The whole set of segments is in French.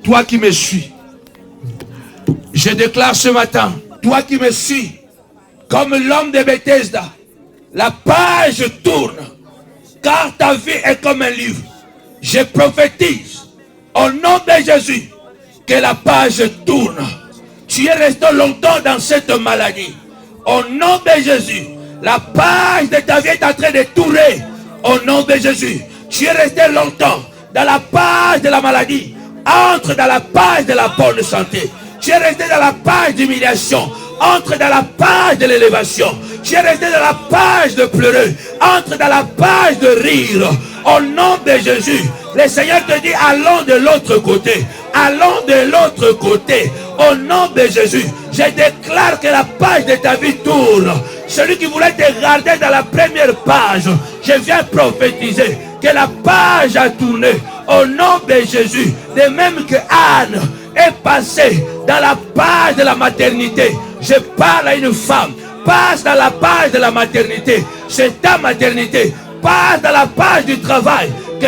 toi qui me suis, je déclare ce matin, toi qui me suis, comme l'homme de Bethesda, la page tourne, car ta vie est comme un livre. Je prophétise, au nom de Jésus, que la page tourne. Tu es resté longtemps dans cette maladie. Au nom de Jésus, la page de ta vie est en train de tourner. Au nom de Jésus, tu es resté longtemps dans la page de la maladie. Entre dans la page de la bonne santé. Tu es resté dans la page d'humiliation. Entre dans la page de l'élévation. Tu es resté dans la page de pleurer. Entre dans la page de rire. Au nom de Jésus, le Seigneur te dit, allons de l'autre côté. Allons de l'autre côté. Au nom de Jésus, je déclare que la page de ta vie tourne. Celui qui voulait te garder dans la première page, je viens prophétiser que la page a tourné. Au nom de Jésus, de même que Anne est passée dans la page de la maternité. Je parle à une femme. Passe dans la page de la maternité. C'est ta maternité. Passe dans la page du travail. Que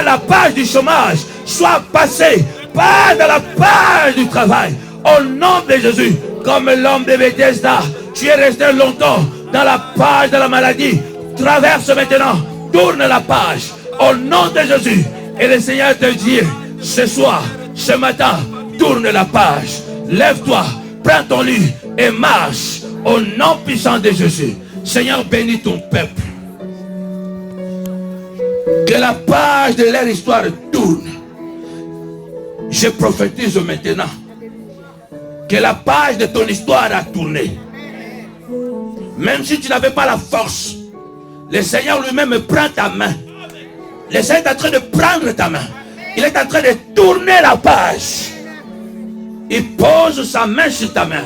la page du chômage soit passée. Passe dans la page du travail. Au nom de Jésus, comme l'homme de Bethesda, tu es resté longtemps dans la page de la maladie. Traverse maintenant. Tourne la page. Au nom de Jésus. Et le Seigneur te dit, ce soir, ce matin, tourne la page. Lève-toi, prends ton lit et marche. Au nom puissant de Jésus. Seigneur, bénis ton peuple. Que la page de leur histoire tourne. Je prophétise maintenant que la page de ton histoire a tourné. Même si tu n'avais pas la force, le Seigneur lui-même prend ta main. Le Seigneur est en train de prendre ta main. Il est en train de tourner la page. Il pose sa main sur ta main.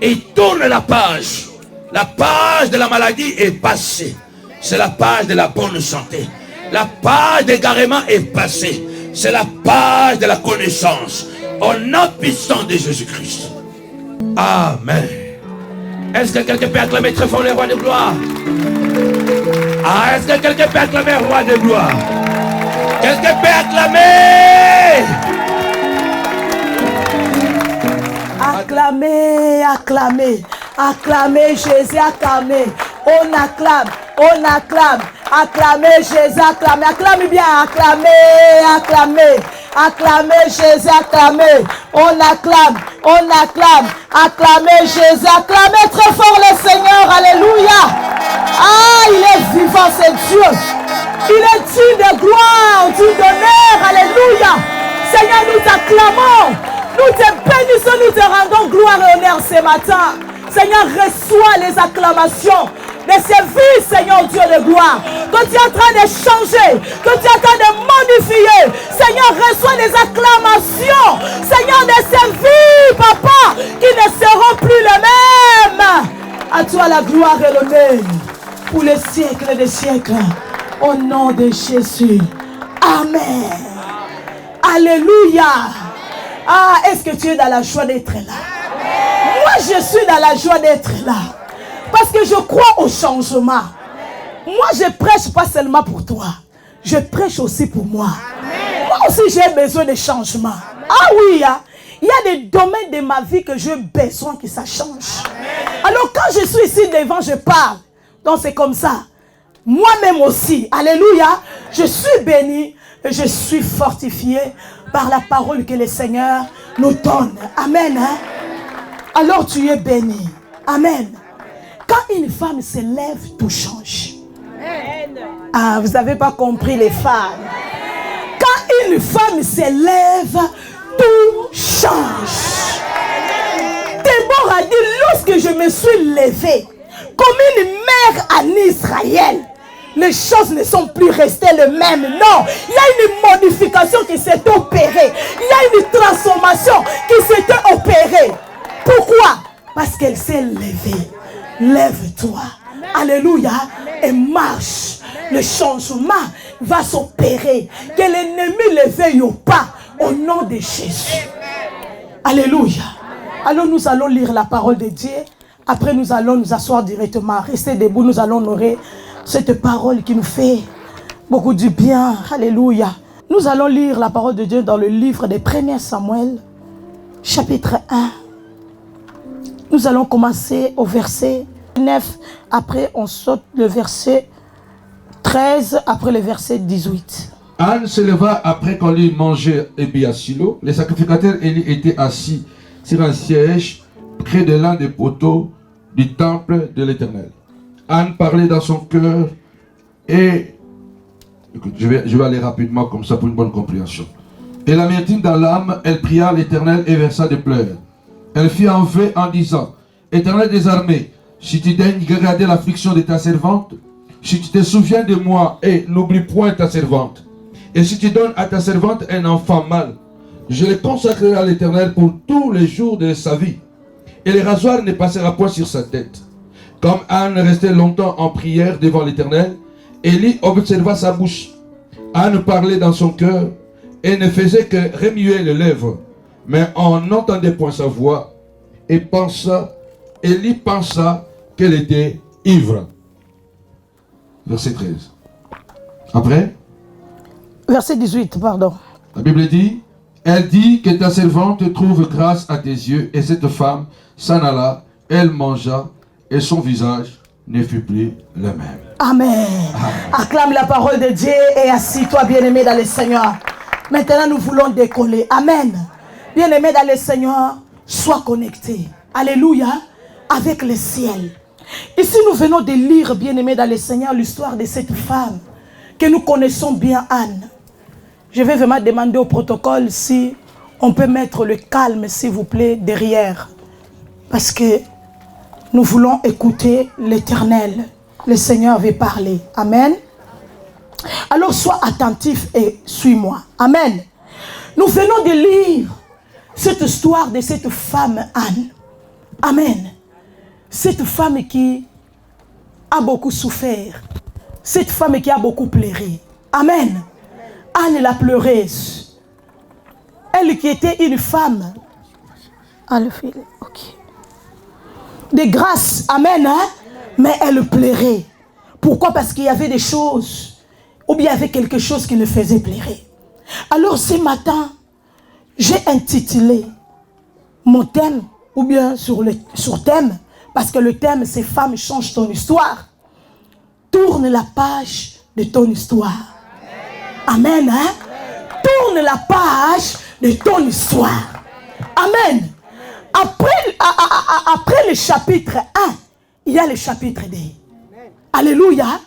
Et il tourne la page. La page de la maladie est passée. C'est la page de la bonne santé. La page d'égarement est passée. C'est la page de la connaissance. Au nom puissant de Jésus-Christ. Amen. Est-ce que quelqu'un peut acclamer très fort le roi de gloire? Ah, est-ce que quelqu'un peut acclamer le roi de gloire? Quelqu'un peut acclamer? Acclamez, acclamez, acclamez Jésus, acclamez. On acclame, on acclame. Acclamez Jésus, acclamez. Acclamez bien, acclamez, acclamez. Acclamez Jésus, acclamez. On acclame, on acclame. Acclamez Jésus, acclamez très fort le Seigneur. Alléluia. Ah, il est vivant, c'est Dieu. Il est digne de gloire, digne d'honneur. Alléluia. Seigneur, nous t'acclamons. Nous te bénissons, nous te rendons gloire et honneur ce matin. Seigneur, reçois les acclamations de ces vies, Seigneur Dieu de gloire. Que tu es en train de changer, que tu es en train de modifier. Seigneur, reçois les acclamations. Seigneur, de ces vies, Papa, qui ne seront plus les mêmes. À toi la gloire et l'honneur pour les siècles des siècles. Au nom de Jésus. Amen. Alléluia. Ah, est-ce que tu es dans la joie d'être là? Moi, je suis dans la joie d'être là. Parce que je crois au changement. Moi, je prêche pas seulement pour toi. Je prêche aussi pour moi. Moi aussi, j'ai besoin de changement. Ah oui, hein? Il y a des domaines de ma vie que j'ai besoin que ça change. Alors, quand je suis ici devant, je parle. Donc, c'est comme ça. Moi-même aussi. Alléluia. Je suis béni et je suis fortifié par la parole que le Seigneur nous donne. Amen. Hein? Alors tu es béni. Amen. Quand une femme se lève, tout change. Ah, vous n'avez pas compris les femmes. Quand une femme se lève, tout change. Déborah a dit, lorsque je me suis levée, comme une mère en Israël, les choses ne sont plus restées les mêmes. Non, il y a une modification qui s'est opérée. Il y a une transformation qui s'est opérée. Pourquoi? Parce qu'elle s'est levée. Lève-toi. Alléluia. Et marche. Le changement va s'opérer. Que l'ennemi ne veuille pas. Au nom de Jésus. Alléluia. Alors nous allons lire la parole de Dieu. Après nous allons nous asseoir directement. Restez debout. Nous allons honorer cette parole qui nous fait beaucoup du bien. Alléluia. Nous allons lire la parole de Dieu dans le livre des 1er Samuel, chapitre 1. Nous allons commencer au verset 9. Après, on saute le verset 13, après le verset 18. Anne se leva après qu'on lui mangeait et bu à Silo. Les sacrificateurs Élie étaient assis sur un siège près de l'un des poteaux du temple de l'Éternel. Anne parlait dans son cœur et... Écoute, je vais aller rapidement comme ça pour une bonne compréhension. Et l'amertume dans l'âme, elle pria l'Éternel et versa des pleurs. Elle fit un vœu en disant, Éternel des armées, si tu daignes regarder l'affliction de ta servante, si tu te souviens de moi et n'oublie point ta servante, et si tu donnes à ta servante un enfant mâle, je le consacrerai à l'Éternel pour tous les jours de sa vie, et le rasoir ne passera point sur sa tête. Comme Anne restait longtemps en prière devant l'Éternel, Élie observa sa bouche. Anne parlait dans son cœur et ne faisait que remuer les lèvres, mais on n'entendait point sa voix. Et Élie pensa qu'elle était ivre. Verset 13. Après, verset 18, pardon. La Bible dit, elle dit que ta servante trouve grâce à tes yeux, et cette femme s'en alla, elle mangea, et son visage ne fut plus le même. Amen. Amen. Acclame la parole de Dieu et assis-toi, bien-aimé dans le Seigneur. Maintenant, nous voulons décoller. Amen. Bien-aimé dans le Seigneur, sois connecté. Alléluia. Avec le ciel. Ici, nous venons de lire, bien-aimé dans le Seigneur, l'histoire de cette femme que nous connaissons bien, Anne. Je vais vraiment demander au protocole si on peut mettre le calme, s'il vous plaît, derrière. Parce que nous voulons écouter l'Éternel. Le Seigneur veut parler. Amen. Alors sois attentif et suis-moi. Amen. Nous venons de lire cette histoire de cette femme Anne. Amen. Cette femme qui a beaucoup souffert. Cette femme qui a beaucoup pleuré. Amen. Anne la pleureuse. Elle qui était une femme. Ok. De grâce. Amen. Hein? Mais elle pleurait. Pourquoi? Parce qu'il y avait des choses, ou bien il y avait quelque chose qui le faisait pleurer. Alors ce matin, j'ai intitulé mon thème, ou bien sur thème, parce que le thème c'est « Femme, change ton histoire ». Tourne la page de ton histoire. Amen. Hein? Tourne la page de ton histoire. Amen. Après le chapitre 1, il y a le chapitre 2. Alléluia.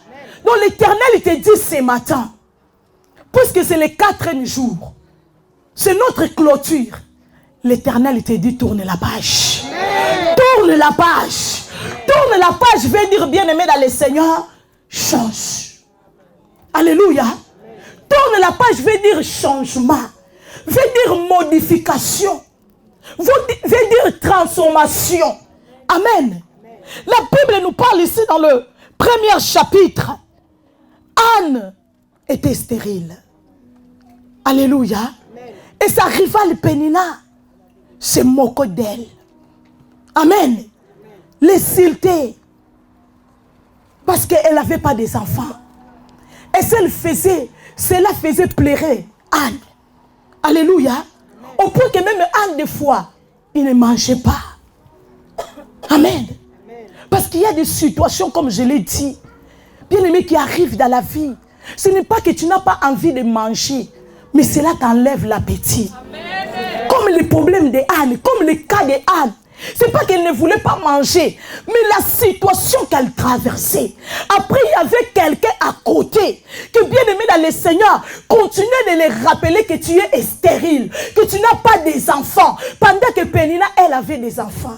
Donc l'Éternel te dit ce matin, puisque c'est le 4e jour, c'est notre clôture. L'Éternel te dit tourne la page. Tourne la page. Tourne la page veut dire bien-aimé dans le Seigneur, change. Alléluia. Tourne la page veut dire changement, veut dire modification, veut dire transformation. Amen. La Bible nous parle ici dans le 1er chapitre. Anne était stérile. Alléluia. Et sa rivale Pénina se moquait d'elle. Amen. L'insultait. Parce qu'elle n'avait pas des enfants. Et cela faisait pleurer Anne. Alléluia. Au point que même Anne, des fois, il ne mangeait pas. Amen. Parce qu'il y a des situations, comme je l'ai dit, bien-aimé, qui arrivent dans la vie. Ce n'est pas que tu n'as pas envie de manger, mais cela t'enlève l'appétit. Comme les problèmes de Anne, comme le cas de Anne. Ce n'est pas qu'elle ne voulait pas manger, mais la situation qu'elle traversait. Après, il y avait quelqu'un à côté, que bien-aimé dans le Seigneur, continuait de les rappeler que tu es stérile, que tu n'as pas des enfants, pendant que Pénina, elle avait des enfants.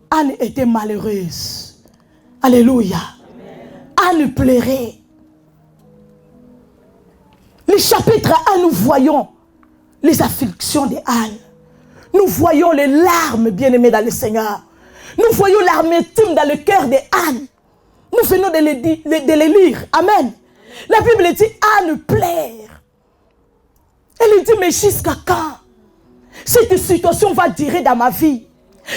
Anne était malheureuse. Alléluia. Anne pleurait. Le chapitre 1, nous voyons les afflictions de Anne. Nous voyons les larmes, bien-aimées dans le Seigneur. Nous voyons l'amertume dans le cœur de Anne. Nous venons de les lire. Amen. La Bible dit, Anne pleure. Elle dit, mais jusqu'à quand cette situation va durer dans ma vie?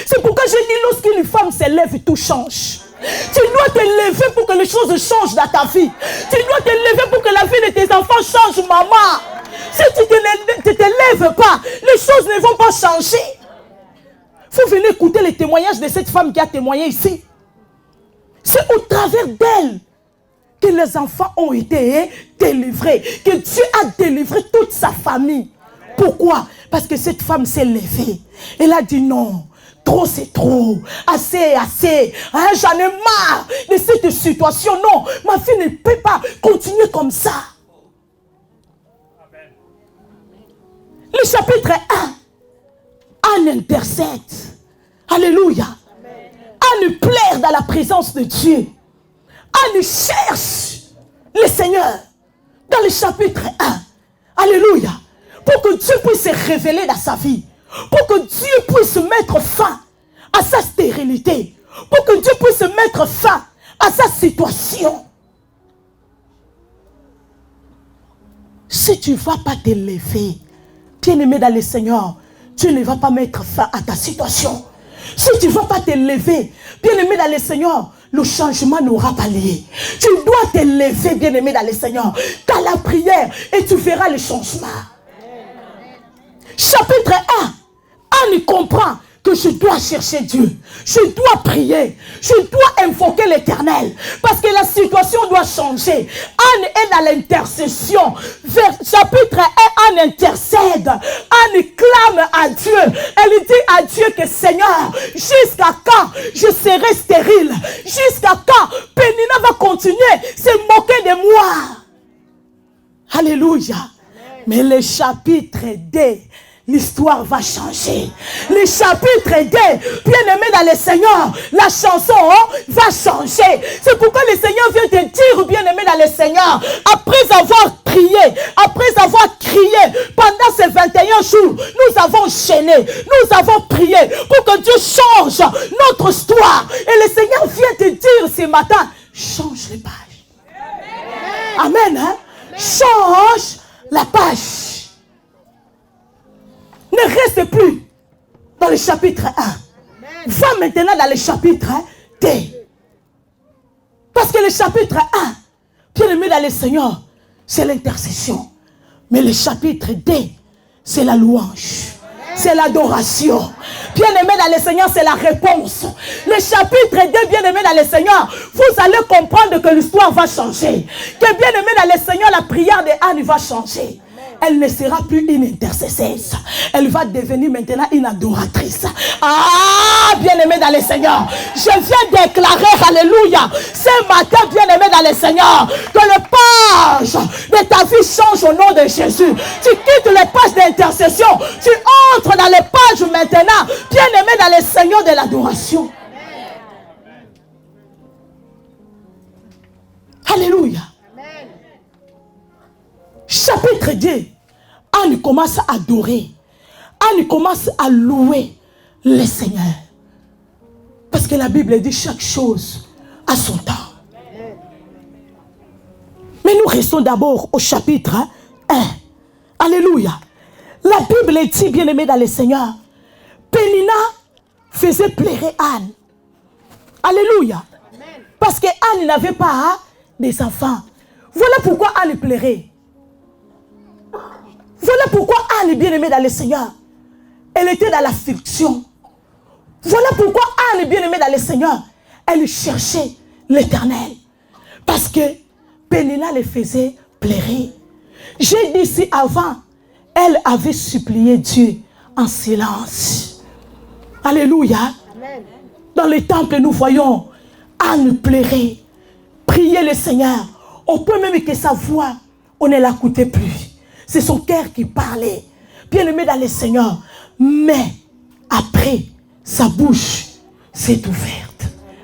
C'est pourquoi je dis, lorsqu'une femme s'élève, tout change. Tu dois te lever pour que les choses changent dans ta vie. Tu dois te lever pour que la vie de tes enfants change, maman. Si tu ne te lèves pas, les choses ne vont pas changer. Vous venez écouter les témoignages de cette femme qui a témoigné ici. C'est au travers d'elle que les enfants ont été délivrés, que Dieu a délivré toute sa famille. Pourquoi? Parce que cette femme s'est levée. Elle a dit non, trop c'est trop, assez, assez. Hein, j'en ai marre de cette situation. Non, ma fille ne peut pas continuer comme ça. Le chapitre 1, Anne intercède. Alléluia. Anne plaire dans la présence de Dieu. Anne cherche le Seigneur dans le chapitre 1. Alléluia. Pour que Dieu puisse se révéler dans sa vie. Pour que Dieu puisse mettre fin à sa stérilité. Pour que Dieu puisse mettre fin à sa situation. Si tu ne vas pas te lever, bien-aimé dans le Seigneur, tu ne vas pas mettre fin à ta situation. Si tu ne vas pas te lever, bien-aimé dans le Seigneur, le changement n'aura pas lieu. Tu dois te lever, bien-aimé dans le Seigneur, dans la prière, et tu verras le changement. Chapitre 1, Anne comprend que je dois chercher Dieu. Je dois prier. Je dois invoquer l'Éternel. Parce que la situation doit changer. Anne est dans l'intercession. Vers chapitre 1, Anne intercède. Anne clame à Dieu. Elle dit à Dieu que Seigneur, jusqu'à quand je serai stérile? Jusqu'à quand Pénina va continuer à se moquer de moi? Alléluia. Mais le chapitre 2, l'histoire va changer. Le chapitre 2, bien-aimé dans le Seigneur, la chanson va changer. C'est pourquoi le Seigneur vient te dire, bien-aimé dans le Seigneur, après avoir prié, après avoir crié, pendant ces 21 jours, nous avons chaîné, nous avons prié pour que Dieu change notre histoire. Et le Seigneur vient te dire ce matin, change les pages. Amen. Hein? Change la page. Ne reste plus dans le chapitre 1. Va maintenant dans le chapitre 2. Parce que le chapitre 1, bien-aimé dans le Seigneur, c'est l'intercession. Mais le chapitre 2, c'est la louange. C'est l'adoration. Bien-aimé dans le Seigneur, c'est la réponse. Le chapitre 2, bien-aimé dans le Seigneur, vous allez comprendre que l'histoire va changer. Que bien-aimé dans le Seigneur, la prière de Anne va changer. Elle ne sera plus une intercesseuse. Elle va devenir maintenant une adoratrice. Ah, bien-aimé dans le Seigneur, je viens déclarer, alléluia, ce matin, bien-aimé dans le Seigneur, que le page de ta vie change au nom de Jésus. Tu quittes les pages d'intercession. Tu entres dans les pages maintenant, bien-aimé dans le Seigneur, de l'adoration. Alléluia. Chapitre 2, Anne commence à adorer. Anne commence à louer le Seigneur. Parce que la Bible dit chaque chose a son temps. Mais nous restons d'abord au chapitre 1. Alléluia. La Bible dit, bien-aimé dans le Seigneur, Pénina faisait pleurer Anne. Alléluia. Parce que Anne n'avait pas des enfants. Voilà pourquoi Anne pleurait. Voilà pourquoi Anne est bien-aimée dans le Seigneur. Elle était dans l'affliction. Voilà pourquoi Anne est bien-aimée dans le Seigneur. Elle cherchait l'Éternel. Parce que Pénina le faisait pleurer. J'ai dit ici avant, elle avait supplié Dieu en silence. Alléluia. Amen. Dans le temple, nous voyons Anne pleurer, prier le Seigneur. Au point même que sa voix, on ne l'écoutait plus. C'est son cœur qui parlait. Bien-aimé dans le Seigneur. Mais après, sa bouche s'est ouverte.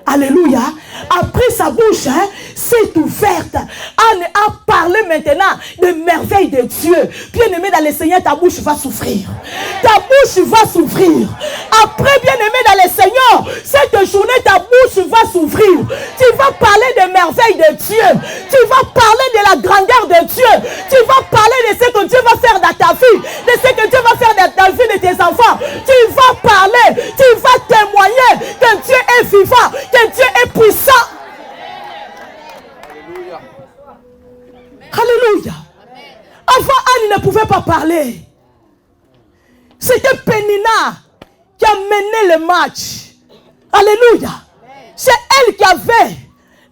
Alléluia. Après sa bouche s'est ouverte. Anne a parlé maintenant de merveilles de Dieu. Bien-aimé dans le Seigneur, ta bouche va s'ouvrir. Ta bouche va s'ouvrir. Après, bien-aimé dans le Seigneur, cette journée, ta bouche va s'ouvrir. Tu vas parler de merveilles de Dieu. Tu vas parler de la grandeur de Dieu. Tu vas parler de ce que Dieu va faire dans ta vie. De ce que Dieu va faire dans la vie de tes enfants. Tu vas parler. Tu vas témoigner que Dieu est vivant. Que Dieu est puissant. C'était Pénina qui a mené le match. Alléluia. C'est elle qui avait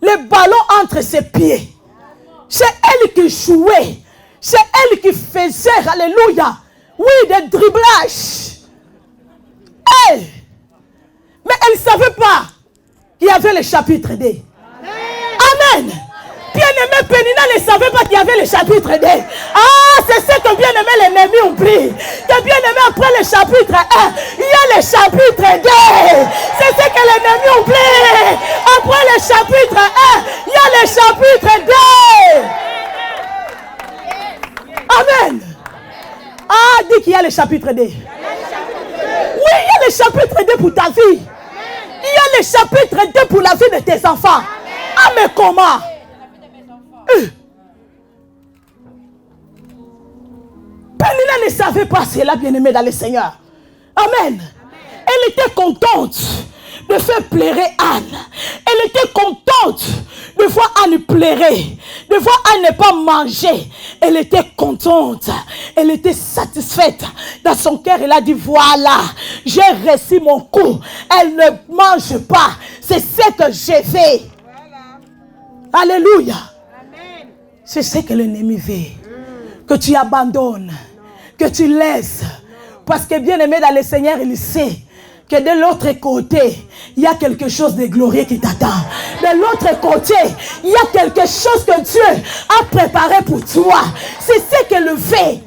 le ballon entre ses pieds. C'est elle qui jouait. C'est elle qui faisait, alléluia, oui, des driblages. Hey! Mais elle ne savait pas qu'il y avait le chapitre 2. Amen. Bien-aimé, Pénina ne savait pas qu'il y avait le chapitre 2. Ah, c'est ce que bien-aimé l'ennemi oublie. Que bien-aimé, après le chapitre 1, il y a le chapitre 2. C'est ce que l'ennemi oublie. Après le chapitre 1, il y a le chapitre 2. Amen. Ah, dis qu'il y a le chapitre 2. Oui, il y a le chapitre 2 pour ta vie. Il y a le chapitre 2 pour la vie de tes enfants. Ah, mais comment? Pénina ne savait pas cela, bien-aimé dans le Seigneur. Amen. Elle était contente de faire pleurer Anne. Elle était contente de voir Anne pleurer, de voir Anne ne pas manger. Elle était contente, elle était satisfaite. Dans son cœur, elle a dit, voilà, j'ai reçu mon coup. Elle ne mange pas. C'est ce que j'ai fait. Voilà. Alléluia. Amen. C'est ce que l'ennemi veut. Que tu abandonnes, que tu laisses. Parce que bien aimé dans le Seigneur, il sait que de l'autre côté, il y a quelque chose de glorieux qui t'attend. De l'autre côté, il y a quelque chose que Dieu a préparé pour toi. C'est ce qu'elle fait.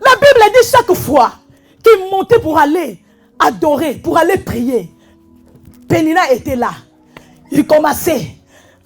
La Bible dit chaque fois qu'il montait pour aller adorer, pour aller prier, Pénina était là. Il commençait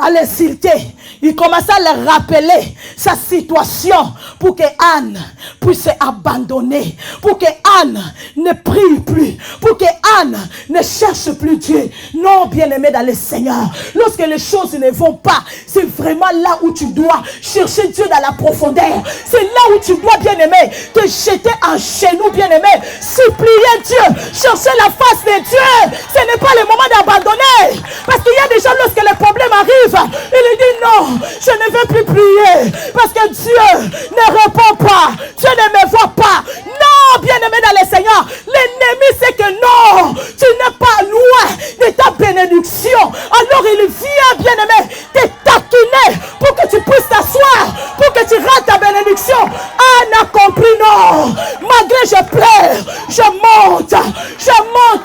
à l'insulter. Il commençait à le rappeler sa situation pour que Anne puisse abandonner, pour que Anne ne prie plus, pour que Anne ne cherche plus Dieu. Non, bien-aimé dans le Seigneur, lorsque les choses ne vont pas, c'est vraiment là où tu dois chercher Dieu dans la profondeur. C'est là où tu dois, bien-aimé, te jeter en genoux, bien-aimé, supplier Dieu, chercher la face de Dieu. Ce n'est pas le moment d'abandonner, parce qu'il y a des gens, lorsque les problèmes arrivent, il dit non, je ne veux plus prier parce que Dieu ne répond pas, Dieu ne me voit pas. Non, bien-aimé dans le Seigneur, l'ennemi sait que non, tu n'es pas loin de ta bénédiction. Alors il vient, bien-aimé, te taquiner pour que tu puisses t'asseoir, pour que tu rates ta bénédiction. Anne a compris, non, malgré je pleure, je monte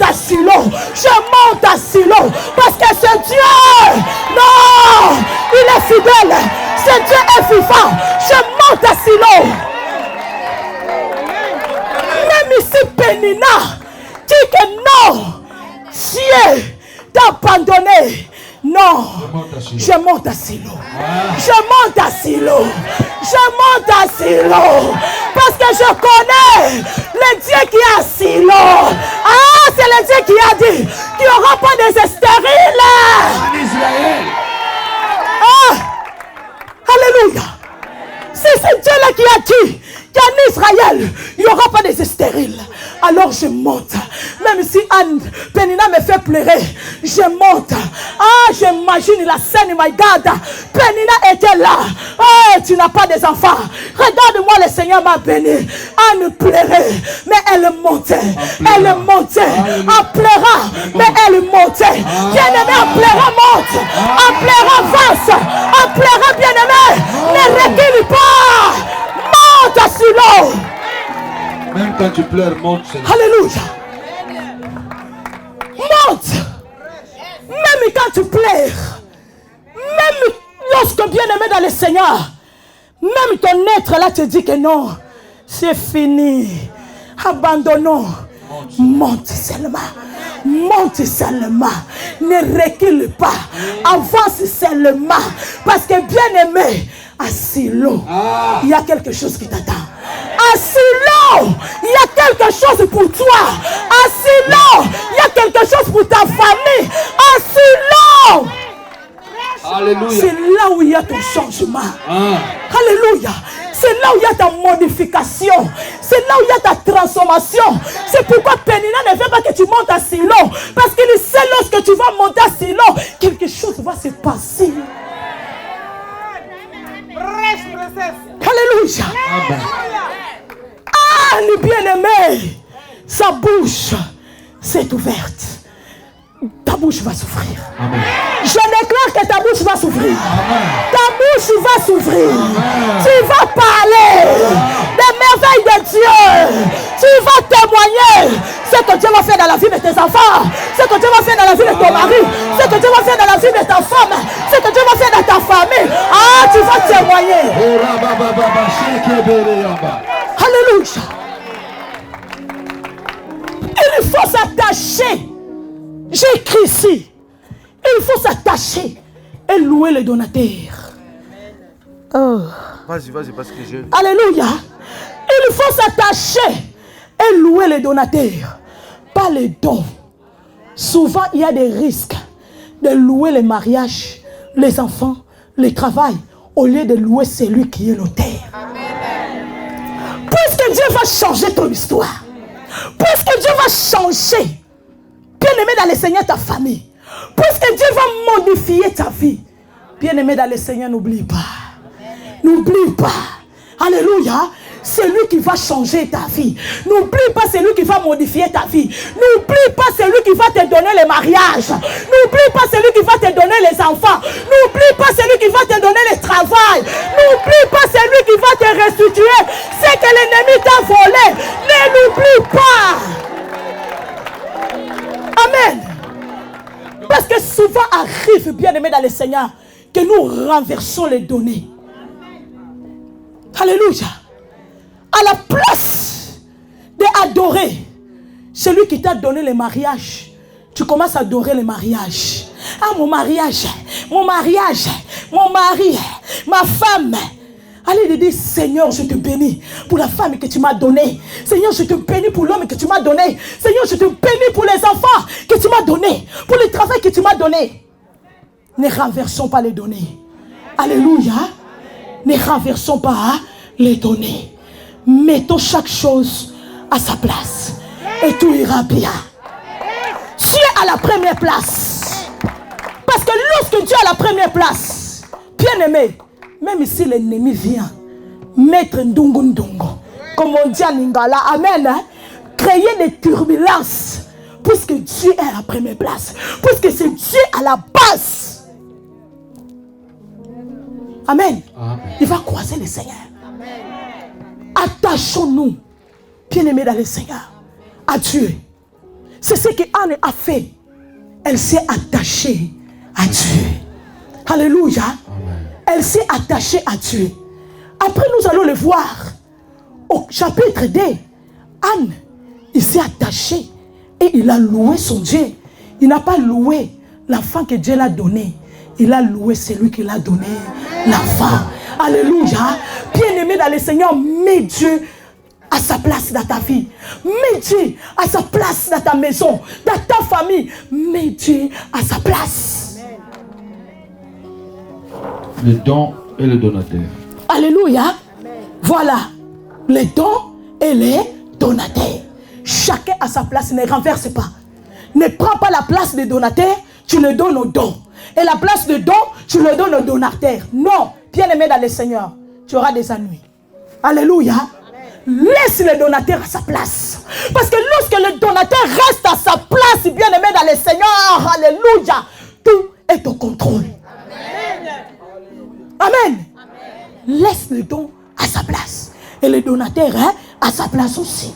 à Silo, je monte à Silo, parce que c'est Dieu. Non, il est fidèle. Ce Dieu est vivant. Je monte à Silo. Même ici, Pénina dit que non, Dieu t'a abandonné. Non, je monte à Silo. Je monte à Silo. Je monte à Silo. Parce que je connais le Dieu qui est à Silo. Ah, c'est le Dieu qui a dit qu'il n'y aura pas de stériles en Israël. Ah, alléluia. C'est ce Dieu-là qui a dit qu'en Israël, il n'y aura pas de stériles. Alors je monte. Même si Anne Pénina me fait pleurer, je monte. Ah, j'imagine la scène, my God. Pénina était là. Oh, tu n'as pas des enfants. Regarde-moi, le Seigneur m'a béni. Anne pleurait, mais elle montait. Elle montait. En pleurant, mais elle montait. Bien-aimé, en pleurant, monte. En pleurant, avance. En pleurant, bien-aimé, ne recule pas. Monte à Silo. Même quand tu pleures, monte. Alléluia. Monte. Même quand tu pleures, même lorsque bien-aimé dans le Seigneur, même ton être là te dit que non, c'est fini. Abandonnons. Monte seulement. Monte seulement. Ne recule pas. Avance seulement. Parce que bien-aimé, à Silo, il y a quelque chose qui t'attend. À Silo, il y a quelque chose pour toi. À Silo, il y a quelque chose pour ta famille. À Silo, Alléluia. c'est là où il y a ton changement. Alléluia. C'est là où il y a ta modification. C'est là où il y a ta transformation. C'est pourquoi Pénina ne veut pas que tu montes à Silo. Parce qu'il sait lorsque tu vas monter à Silo, quelque chose va se passer. Alléluia. Anne bien-aimée, sa bouche s'est ouverte. Ta bouche va s'ouvrir. Amen. Je déclare que ta bouche va s'ouvrir. Amen. Ta bouche va s'ouvrir. Amen. Tu vas parler des merveilles de Dieu. Tu vas témoigner ce que Dieu va faire dans la vie de tes enfants, ce que Dieu va faire dans la vie de ton mari, ce que Dieu va faire dans la vie de ta femme, ce que Dieu va faire dans ta famille. Ah, tu vas témoigner. Alléluia. Il faut s'attacher. J'ai écrit ici. Il faut s'attacher et louer le donateur. Oh. Vas-y, parce que je... Alléluia. Il faut s'attacher et louer les donateurs, pas les dons. Souvent, il y a des risques de louer les mariages, les enfants, le travail, au lieu de louer celui qui est l'auteur. Puisque Dieu va changer ton histoire, puisque Dieu va changer, bien-aimé dans le Seigneur, ta famille, puisque Dieu va modifier ta vie, bien-aimé dans le Seigneur, n'oublie pas. N'oublie pas. Alléluia. C'est lui qui va changer ta vie. N'oublie pas celui qui va modifier ta vie. N'oublie pas celui qui va te donner le mariage. N'oublie pas celui qui va te donner les enfants. N'oublie pas celui qui va te donner le travail. N'oublie pas celui qui va te restituer ce que l'ennemi t'a volé. Ne l'oublie pas. Amen. Parce que souvent arrive, bien-aimé dans le Seigneur, que nous renversons les données. Alléluia. À la place d'adorer celui qui t'a donné le mariage, tu commences à adorer le mariage. Ah, mon mariage, mon mariage, mon mari, ma femme. Allez de dire, Seigneur, je te bénis pour la femme que tu m'as donnée. Seigneur, je te bénis pour l'homme que tu m'as donné. Seigneur, je te bénis pour les enfants que tu m'as donnés, pour le travail que tu m'as donné. Ne renversons pas les données. Alléluia. Ne renversons pas les données. Mettons chaque chose à sa place et tout ira bien. Tu es à la première place. Parce que lorsque tu es à la première place, bien aimé, même si l'ennemi vient mettre ndungu ndungu, comme on dit en lingala, amen, hein, créer des turbulences, puisque Dieu est à la première place, puisque c'est Dieu à la base. Amen. Amen. Il va croiser le Seigneur. Attachons-nous, bien-aimés dans le Seigneur, à Dieu. C'est ce que Anne a fait. Elle s'est attachée à Dieu. Alléluia. Amen. Elle s'est attachée à Dieu. Après, nous allons le voir. Au chapitre 2, Anne, il s'est attaché et il a loué son Dieu. Il n'a pas loué l'enfant que Dieu l'a donné. Il a loué celui qui l'a donné, l'enfant. Alléluia. Bien-aimé dans le Seigneur, mets Dieu à sa place dans ta vie. Mets Dieu à sa place dans ta maison, dans ta famille. Mets Dieu à sa place. Le don et le donateur. Alléluia. Voilà. Les dons et les donateurs. Chacun à sa place. Ne renverse pas. Ne prends pas la place des donateurs. Tu le donnes aux dons. Et la place de don, tu le donnes aux donateurs. Non. Bien-aimé dans le Seigneur, tu auras des ennuis. Alléluia. Amen. Laisse le donateur à sa place. Parce que lorsque le donateur reste à sa place, bien-aimé dans le Seigneur, alléluia, tout est au contrôle. Amen. Amen. Laisse le don à sa place. Et le donateur à sa place aussi.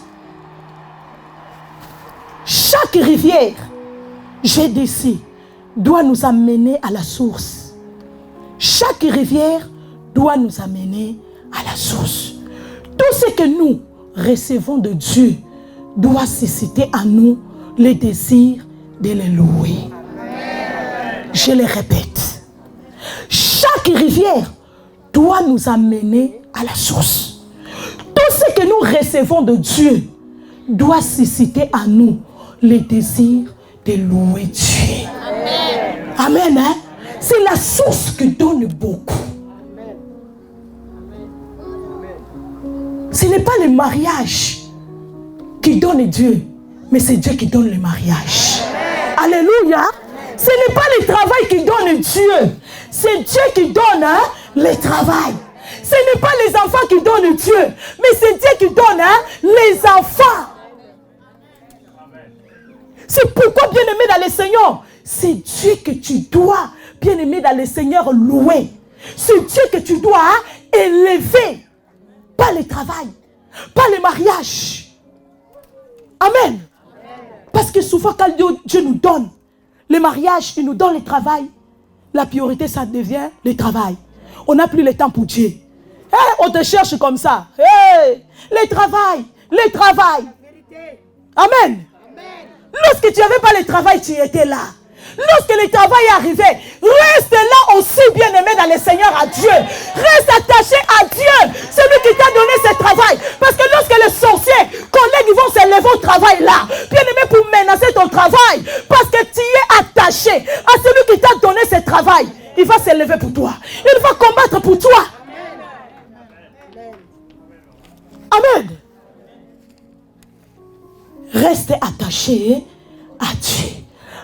Chaque rivière, j'ai dit ici, doit nous amener à la source. Chaque rivière doit nous amener à la source. Tout ce que nous recevons de Dieu doit susciter en nous le désir de le louer. Amen. Je le répète. Chaque rivière doit nous amener à la source. Tout ce que nous recevons de Dieu doit susciter en nous le désir de louer Dieu. Amen. Amen, hein? C'est la source qui donne beaucoup. Ce n'est pas le mariage qui donne Dieu, mais c'est Dieu qui donne le mariage. Alléluia. Ce n'est pas le travail qui donne Dieu, c'est Dieu qui donne le travail. Ce n'est pas les enfants qui donnent Dieu, mais c'est Dieu qui donne les enfants. C'est pourquoi, bien-aimé dans le Seigneur, c'est Dieu que tu dois, bien-aimé dans le Seigneur, louer. C'est Dieu que tu dois élever. Pas le travail, pas le mariage. Amen. Parce que souvent, quand Dieu nous donne le mariage, il nous donne le travail, la priorité, ça devient le travail. On n'a plus le temps pour Dieu. Hey, on te cherche comme ça. Hey, le travail, le travail. Amen. Lorsque tu n'avais pas le travail, tu étais là. Lorsque le travail est arrivé, reste là aussi bien aimé dans le Seigneur à Dieu. Reste attaché à Dieu. C'est lui qui t'a donné ce travail. Parce que lorsque les sorciers, collègues, vont se lever au travail là, bien aimé pour menacer ton travail, parce que tu es attaché à celui qui t'a donné ce travail, il va se lever pour toi. Il va combattre pour toi. Amen. Reste attaché à Dieu,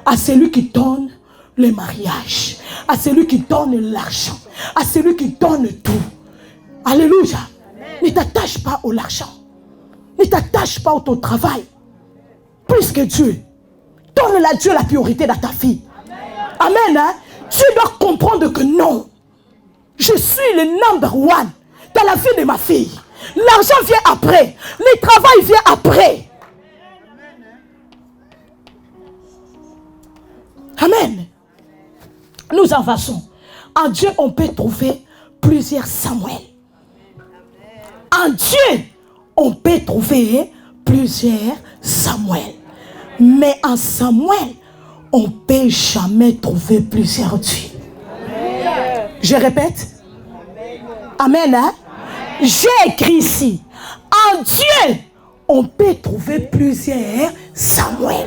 à celui qui donne le mariage, à celui qui donne l'argent, à celui qui donne tout. Alléluia. Ne t'attache pas à l'argent. Ne t'attache pas à ton travail. Plus que Dieu. Donne à Dieu la priorité dans ta vie. Amen. Hein? Tu dois comprendre que non. Je suis le number one dans la vie de ma fille. L'argent vient après. Le travail vient après. Amen. Nous avançons. En Dieu, on peut trouver plusieurs Samuel. En Dieu, on peut trouver plusieurs Samuel. Mais en Samuel, on ne peut jamais trouver plusieurs Dieu. Je répète. Amen. Hein? J'ai écrit ici. En Dieu, on peut trouver plusieurs Samuel.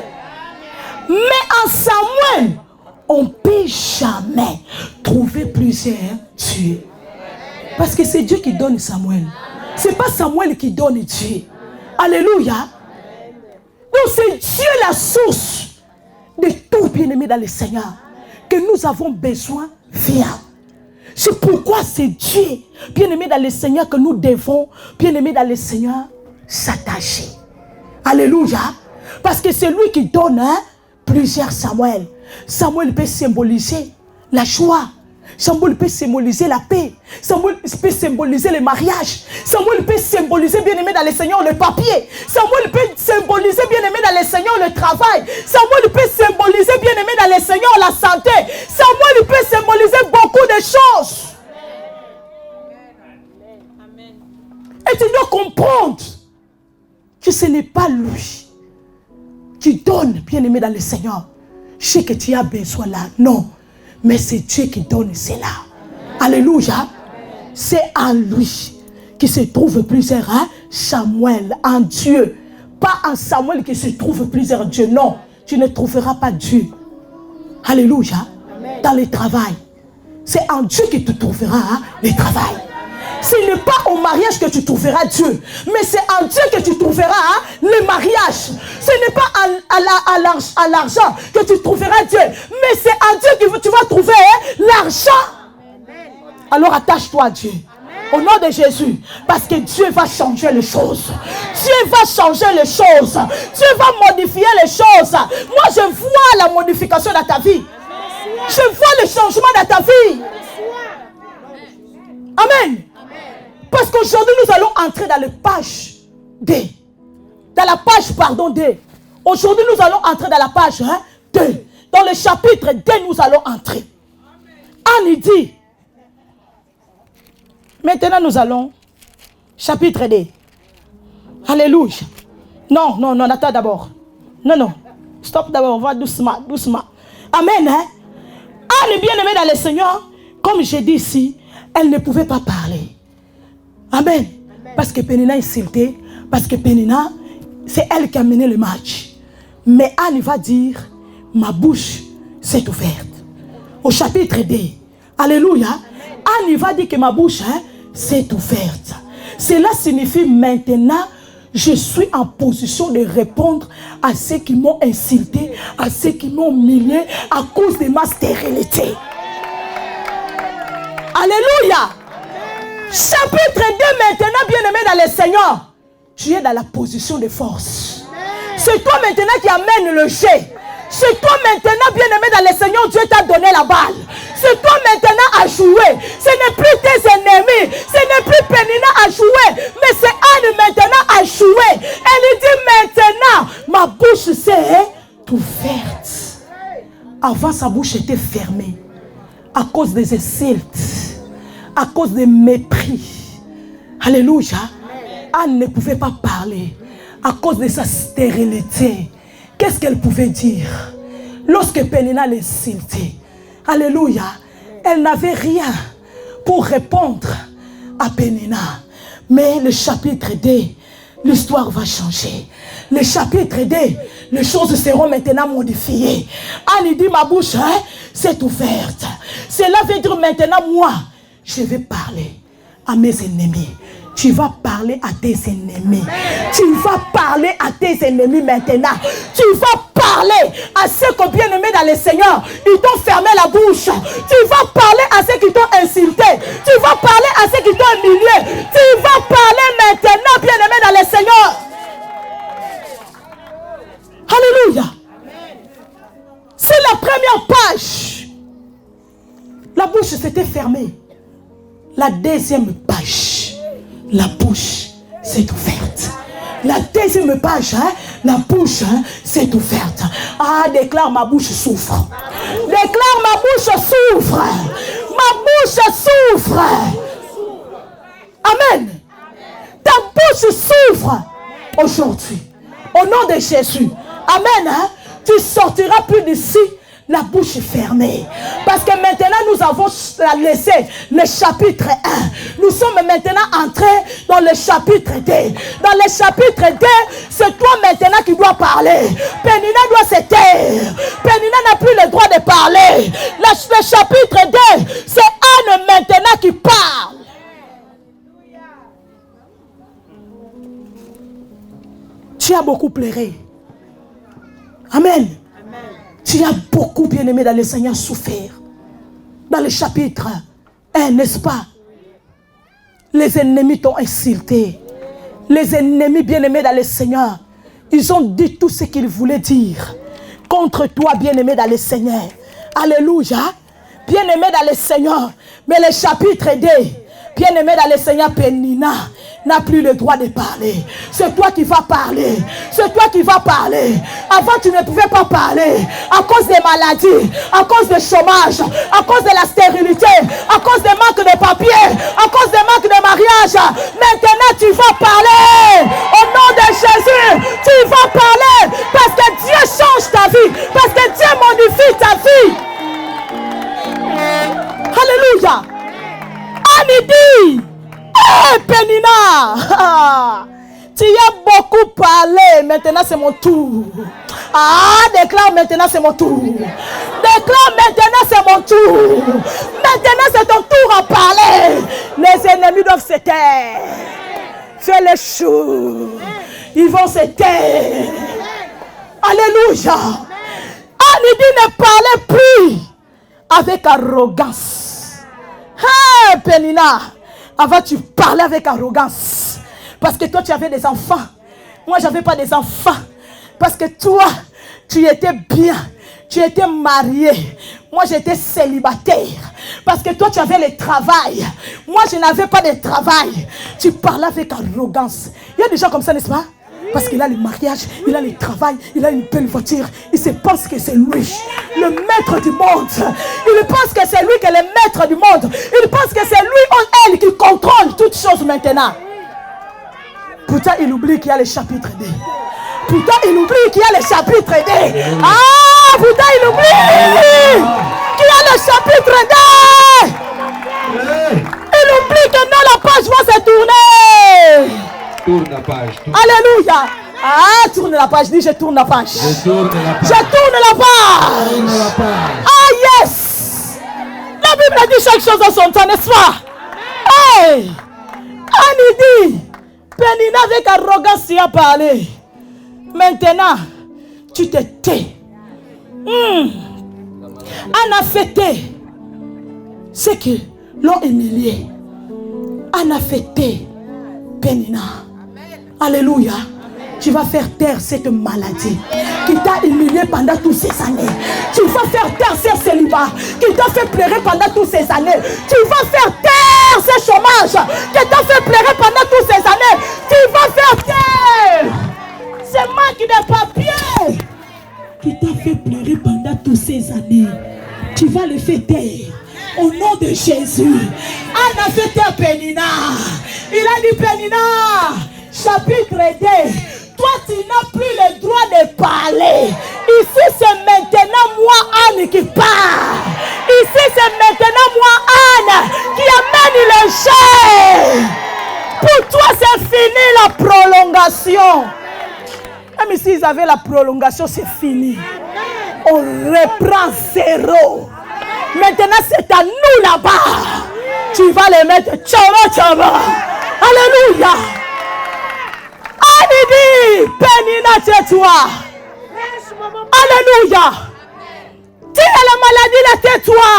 Mais en Samuel, on ne peut jamais trouver plusieurs Dieu. Parce que c'est Dieu qui donne Samuel. Ce n'est pas Samuel qui donne Dieu. Alléluia. Donc c'est Dieu la source de tout bien-aimé dans le Seigneur que nous avons besoin via. C'est pourquoi c'est Dieu, bien-aimé dans le Seigneur, que nous devons, bien-aimé dans le Seigneur, s'attacher. Alléluia. Parce que c'est lui qui donne plusieurs Samuel. Samuel peut symboliser la joie. Samuel peut symboliser la paix. Samuel peut symboliser le mariage. Samuel peut symboliser, bien-aimé dans le Seigneur, le papier. Samuel peut symboliser, bien-aimé dans le Seigneur, le travail. Samuel peut symboliser, bien-aimé dans le Seigneur, la santé. Samuel peut symboliser beaucoup de choses. Et tu dois comprendre que ce n'est pas lui qui donne, bien-aimé dans le Seigneur, ce que tu as besoin là. Non. Mais c'est Dieu qui donne cela. Alléluia. C'est en lui qui se trouve plusieurs Samuel, en Dieu. Pas en Samuel qui se trouve plusieurs dieux. Non, tu ne trouveras pas Dieu. Alléluia. Dans le travail. C'est en Dieu que tu trouveras le travail. Ce n'est pas au mariage que tu trouveras Dieu, mais c'est en Dieu que tu trouveras le mariage. Ce n'est pas à l'argent que tu trouveras Dieu, mais c'est en Dieu que tu vas trouver l'argent. Alors attache-toi à Dieu. Au nom de Jésus, parce que Dieu va changer les choses. Dieu va changer les choses. Dieu va modifier les choses. Moi, je vois la modification dans ta vie. Je vois le changement dans ta vie. Amen. Parce qu'aujourd'hui, nous allons entrer dans la page D. Dans la page, pardon, D. Aujourd'hui, nous allons entrer dans la page 2. Dans le chapitre D, nous allons entrer. Anne dit. Maintenant, nous allons. Chapitre D. Alléluia. Non, attends d'abord. Non. Stop d'abord, on va doucement. Amen. Hein? Anne, bien-aimée dans le Seigneur, comme j'ai dit ici, elle ne pouvait pas parler. Amen. Parce que Pénina est insultée. Parce que Pénina, c'est elle qui a mené le match. Mais Anne va dire, ma bouche s'est ouverte. Au chapitre D. Alléluia. Anne va dire que ma bouche s'est ouverte. Cela signifie maintenant, je suis en position de répondre à ceux qui m'ont insulté, à ceux qui m'ont humilié à cause de ma stérilité. Alléluia. Chapitre 2 maintenant, bien-aimé dans le Seigneur, tu es dans la position de force. C'est toi maintenant qui amène le jet. C'est toi maintenant, bien-aimé dans le Seigneur, Dieu t'a donné la balle. C'est toi maintenant à jouer. Ce n'est plus tes ennemis. Ce n'est plus Pénina à jouer. Mais c'est Anne maintenant à jouer. Elle dit maintenant, ma bouche s'est ouverte. Avant, sa bouche était fermée. À cause des insultes. À cause des mépris. Alléluia. Anne ne pouvait pas parler. À cause de sa stérilité. Qu'est-ce qu'elle pouvait dire? Lorsque Pénina l'insultait, alléluia, elle n'avait rien pour répondre à Pénina. Mais le chapitre 2, l'histoire va changer. Le chapitre 2, les choses seront maintenant modifiées. Anne dit, ma bouche s'est ouverte. Cela veut dire maintenant, moi, je vais parler à mes ennemis. Tu vas parler à tes ennemis. Tu vas parler à tes ennemis maintenant. Tu vas parler à ceux qui ont bien aimé dans le Seigneur. Ils t'ont fermé la bouche. Tu vas parler à ceux qui t'ont insulté. Tu vas parler à ceux qui t'ont humilié. Tu vas parler maintenant, bien aimé dans le Seigneur. Alléluia. C'est la première page. La bouche s'était fermée. La deuxième page. La bouche s'est ouverte. La deuxième page, la bouche s'est ouverte. Ah, déclare ma bouche souffre. Déclare ma bouche souffre. Ma bouche souffre. Amen. Ta bouche souffre aujourd'hui. Au nom de Jésus. Amen. Tu sortiras plus d'ici la bouche fermée. Parce que maintenant nous avons laissé le chapitre 1. Nous sommes maintenant entrés dans le chapitre 2. Dans le chapitre 2, c'est toi maintenant qui dois parler. Pénina doit se taire. Pénina n'a plus le droit de parler. Le chapitre 2, c'est Anne maintenant qui parle. Tu as beaucoup pleuré. Amen. Tu as beaucoup, bien aimé, dans le Seigneur souffert. Dans le chapitre 1, n'est-ce pas? Les ennemis t'ont insulté. Les ennemis, bien aimés dans le Seigneur, ils ont dit tout ce qu'ils voulaient dire contre toi, bien aimé dans le Seigneur. Alléluia. Bien aimé dans le Seigneur. Mais le chapitre 2, bien aimé dans le Seigneur, Pénina n'a plus le droit de parler. C'est toi qui vas parler. C'est toi qui vas parler. Avant, tu ne pouvais pas parler. À cause des maladies, à cause du chômage, à cause de la stérilité, à cause des manques de papier, à cause des manques de mariage. Maintenant, tu vas parler. Au nom de Jésus, tu vas parler. Parce que Dieu change ta vie. Parce que Dieu modifie ta vie. Alléluia. Anne dit, hey, Pénina, tu as beaucoup parlé, maintenant c'est mon tour. Ah, déclare maintenant c'est mon tour. Déclare maintenant c'est mon tour. Maintenant c'est ton tour à parler. Les ennemis doivent se taire. Fais le chou. Ils vont se taire. Alléluia. Anne dit ne parlez plus avec arrogance. Hey, Pénina, avant tu parlais avec arrogance. Parce que toi tu avais des enfants. Moi j'avais pas des enfants. Parce que toi tu étais bien. Tu étais marié. Moi j'étais célibataire. Parce que toi tu avais le travail. Moi je n'avais pas de travail. Tu parlais avec arrogance. Il y a des gens comme ça, n'est-ce pas? Parce qu'il a le mariage, il a le travail, il a une belle voiture. Il se pense que c'est lui, le maître du monde. Il pense que c'est lui qui est le maître du monde. Il pense que c'est lui ou elle qui contrôle toutes choses maintenant. Pourtant, il oublie qu'il y a le chapitre 2. Pourtant, il oublie qu'il y a le chapitre 2. Ah, pourtant, il oublie qu'il y a le chapitre 2. Il oublie que non, la page va se tourner. Tourne la page. Alléluia. Ah, tourne la page. Dis, je tourne la page. Je tourne la page. Je tourne la page. Tourne la page. Ah, yes. La Bible dit chaque chose en son temps, n'est-ce pas? Hey. Anne dit, Pénina avec arrogance tu as parlé. Maintenant, tu te tais. Anne a fêté ce que l'ont humilié. Anne a fêté Pénina. Alléluia. Tu vas faire taire cette maladie qui t'a humilié pendant toutes ces années. Tu vas faire taire ce célibat qui t'a fait pleurer pendant toutes ces années. Tu vas faire taire ce chômage qui t'a fait pleurer pendant toutes ces années. Tu vas faire taire ce manque de papier qui t'a fait pleurer pendant toutes ces années. Tu vas le faire taire. Au nom de Jésus. Anne a fait taire Pénina. Il a dit Pénina, chapitre 2. Toi, tu n'as plus le droit de parler. Ici, c'est maintenant moi, Anne, qui parle. Ici, c'est maintenant moi, Anne, qui amène le chai. Pour toi, c'est fini la prolongation. Même s'ils avaient la prolongation, c'est fini. On reprend zéro. Maintenant, c'est à nous là-bas. Tu vas les mettre tchama tchama. Alléluia. Anidi, Pénina, tais-toi. Alléluia. Tu as la maladie, là, tais-toi.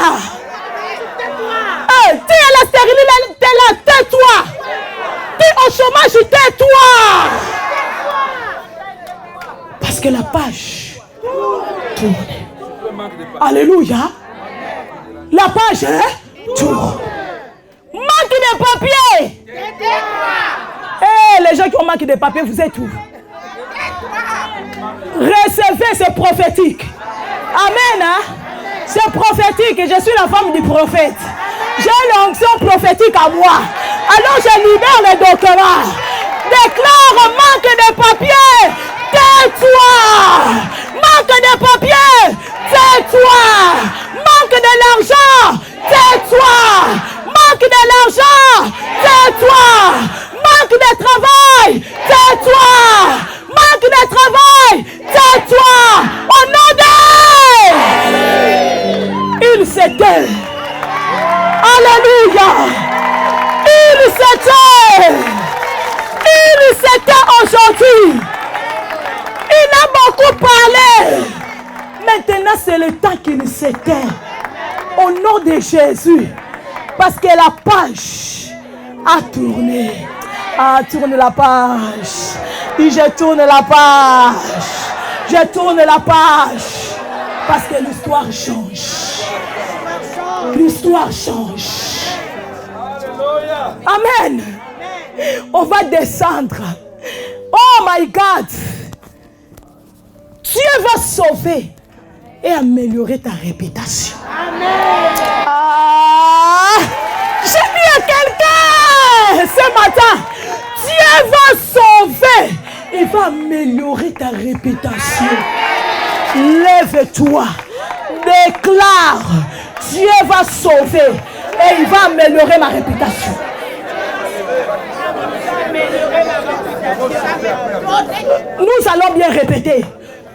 Tu as la stérilité, là, tais-toi. Tu es au chômage, tais-toi. Parce que la page tourne. Alléluia. La page tourne. Manque de papier. Les gens qui ont manqué de papier, vous êtes où? Recevez, c'est prophétique. Amen. Hein? C'est prophétique et je suis la femme du prophète. J'ai l'onction prophétique à moi. Alors je libère les documents. Déclare manque de papier. Tais-toi. Manque de papier. Tais-toi. Manque de l'argent. Tais-toi. Manque de l'argent. Tais-toi. Manque de travail. Tais-toi. Manque de travail. Tais-toi. Au nom de... Il s'était. Alléluia. Il s'était. Il s'était aujourd'hui. Il a beaucoup parlé. Maintenant, c'est le temps qu'il s'était. Au nom de Jésus. Parce que la page a tourné. Ah, tourne la page. Et je tourne la page. Je tourne la page. Parce que l'histoire change. L'histoire change. Amen. On va descendre. Oh my God. Dieu va sauver et améliorer ta réputation. Amen. J'ai dit à quelqu'un ce matin, Dieu va sauver. Il va améliorer ta réputation. Lève-toi. Déclare. Dieu va sauver. Et il va améliorer ma réputation. Nous allons bien répéter.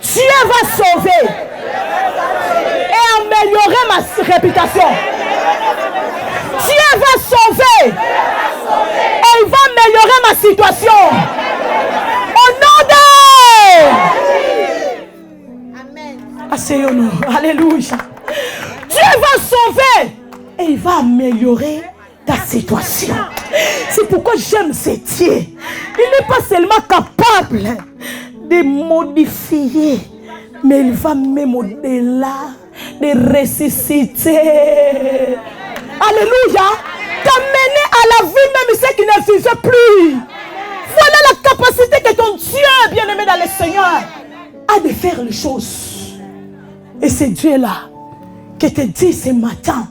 Dieu va sauver. Et améliorer ma réputation. Dieu va sauver. Et il va améliorer ma situation. Au nom de... Amen. Asseyons-nous. Alléluia. Dieu va sauver. Et il va améliorer ta situation. C'est pourquoi j'aime ce Dieu. Il n'est pas seulement capable de modifier, mais il va même au-delà de ressusciter. Alléluia. T'amener à la vie même ce qui ne vivait plus. Voilà la capacité que ton Dieu, bien-aimé dans le Seigneur, a de faire les choses. Et c'est Dieu-là qui te dit ce matin,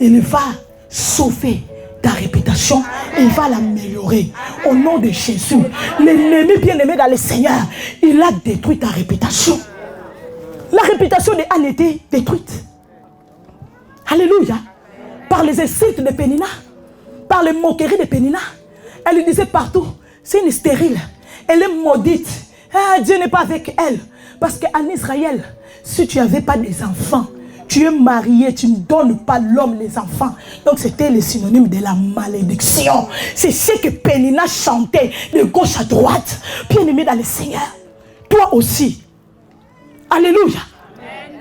il va sauver ta réputation, il va l'améliorer. Au nom de Jésus, l'ennemi bien-aimé dans le Seigneur, il a détruit ta réputation. La réputation de Anne était détruite. Alléluia. Par les insultes de Pénina, par les moqueries de Pénina. Elle lui disait partout, c'est une stérile. Elle est maudite. Ah, Dieu n'est pas avec elle. Parce qu'en Israël, si tu n'avais pas des enfants, tu es marié, tu ne donnes pas l'homme les enfants. Donc c'était le synonyme de la malédiction. C'est ce que Pénina chantait de gauche à droite. Bien-aimé dans le Seigneur, toi aussi. Alléluia. Amen.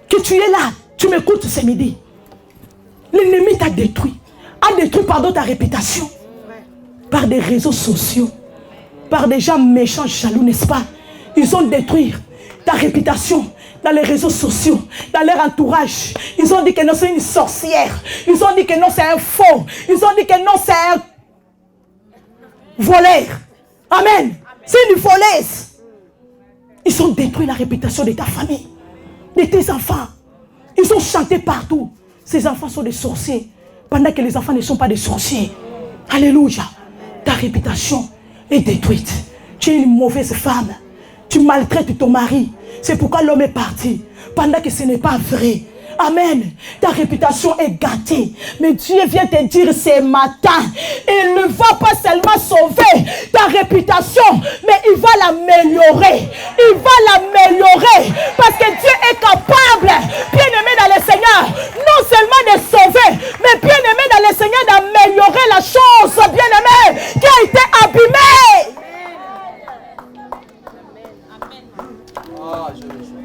Que tu es là, tu m'écoutes ce midi. L'ennemi t'a détruit. A détruit ta réputation. Par des réseaux sociaux. par des gens méchants, jaloux, n'est-ce pas? Ils ont détruit ta réputation dans les réseaux sociaux, dans leur entourage. Ils ont dit que non, c'est une sorcière. Ils ont dit que non, c'est un faux. Ils ont dit que non, c'est un voleur. Amen. C'est une voleuse. Ils ont détruit la réputation de ta famille, de tes enfants. Ils ont chanté partout. Ces enfants sont des sorciers, pendant que les enfants ne sont pas des sorciers. Alléluia. Ta réputation est détruite. Tu es une mauvaise femme. Tu maltraites ton mari. C'est pourquoi l'homme est parti. Pendant que ce n'est pas vrai. Amen. Ta réputation est gâtée. Mais Dieu vient te dire ce matin, il ne va pas seulement sauver ta réputation, mais il va l'améliorer. Il va l'améliorer. Parce que Dieu est capable, bien-aimé dans le Seigneur, non seulement de sauver, mais bien-aimé dans le Seigneur, d'améliorer la chose, bien-aimé, qui a été abîmée.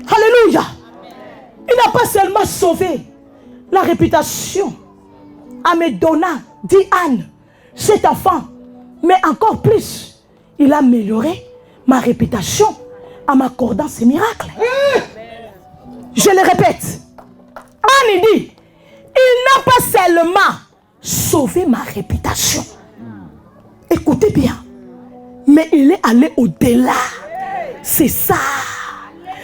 Alléluia. Il n'a pas seulement sauvé la réputation en me donnant, dit Anne, cet enfant, mais encore plus, il a amélioré ma réputation en m'accordant ces miracles. Je le répète. Anne dit, il n'a pas seulement sauvé ma réputation. Écoutez bien, mais il est allé au-delà. C'est ça.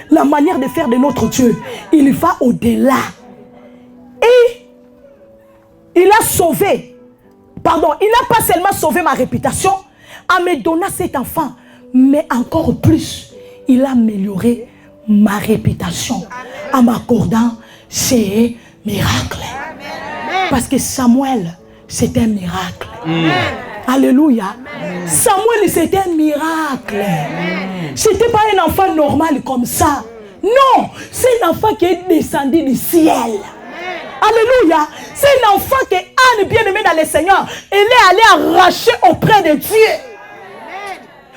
La manière de faire de notre Dieu, il va au-delà. Et il a sauvé, pardon, il n'a pas seulement sauvé ma réputation en me donnant cet enfant, mais encore plus, il a amélioré ma réputation en m'accordant ces miracles. Parce que Samuel, c'est un miracle. Alléluia. Samuel, c'était un miracle. C'était pas un enfant normal comme ça. Non, c'est un enfant qui est descendu du ciel. Alléluia. C'est un enfant que Anne, bien-aimée dans le Seigneur, elle est allée arracher auprès de Dieu.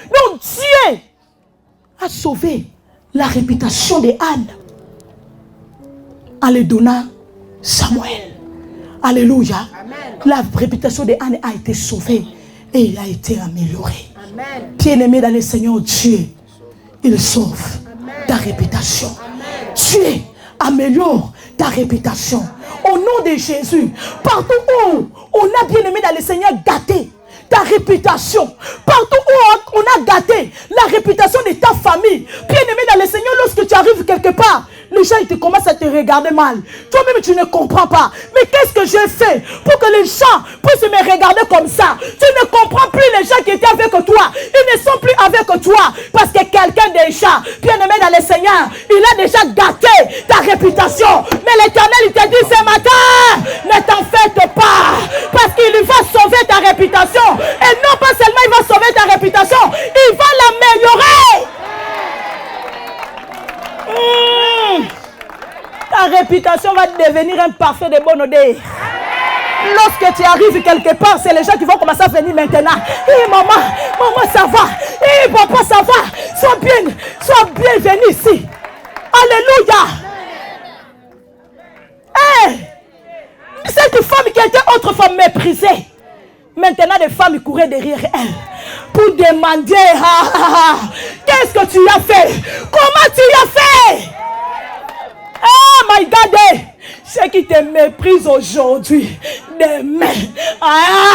Donc Dieu a sauvé la réputation de Anne en lui donnant Samuel. Alléluia. La réputation de Anne a été sauvée et il a été amélioré. Bien-aimé dans le Seigneur, Dieu, il sauve ta réputation. Dieu améliore ta réputation. Au nom de Jésus, partout où on a bien-aimé dans le Seigneur gâté ta réputation, partout où on a gâté la réputation de ta famille, bien-aimé dans le Seigneur, lorsque tu arrives quelque part, les gens ils te commencent à te regarder mal. Toi-même tu ne comprends pas. Mais qu'est-ce que j'ai fait pour que les gens puissent me regarder comme ça? Tu ne comprends plus les gens qui étaient avec toi. Ils ne sont plus avec toi. Parce que quelqu'un déjà, bien-aimé dans le Seigneur, il a déjà gâté ta réputation. Mais l'Éternel il te dit ce matin, ne t'en faites pas. Parce qu'il va sauver ta réputation. Et non pas seulement il va sauver ta réputation, il va l'améliorer. Ta réputation va devenir un parfum de bonne odeur. Lorsque tu arrives quelque part, c'est les gens qui vont commencer à venir maintenant. Hé maman, maman ça va. Hé papa ça va. Sois bienvenu ici. Alléluia. Hé, cette femme qui était autrefois méprisée, maintenant des femmes couraient derrière elle pour demander qu'est-ce que tu as fait? Comment tu as fait? Oh my God! Ceux qui te méprisent aujourd'hui, demain,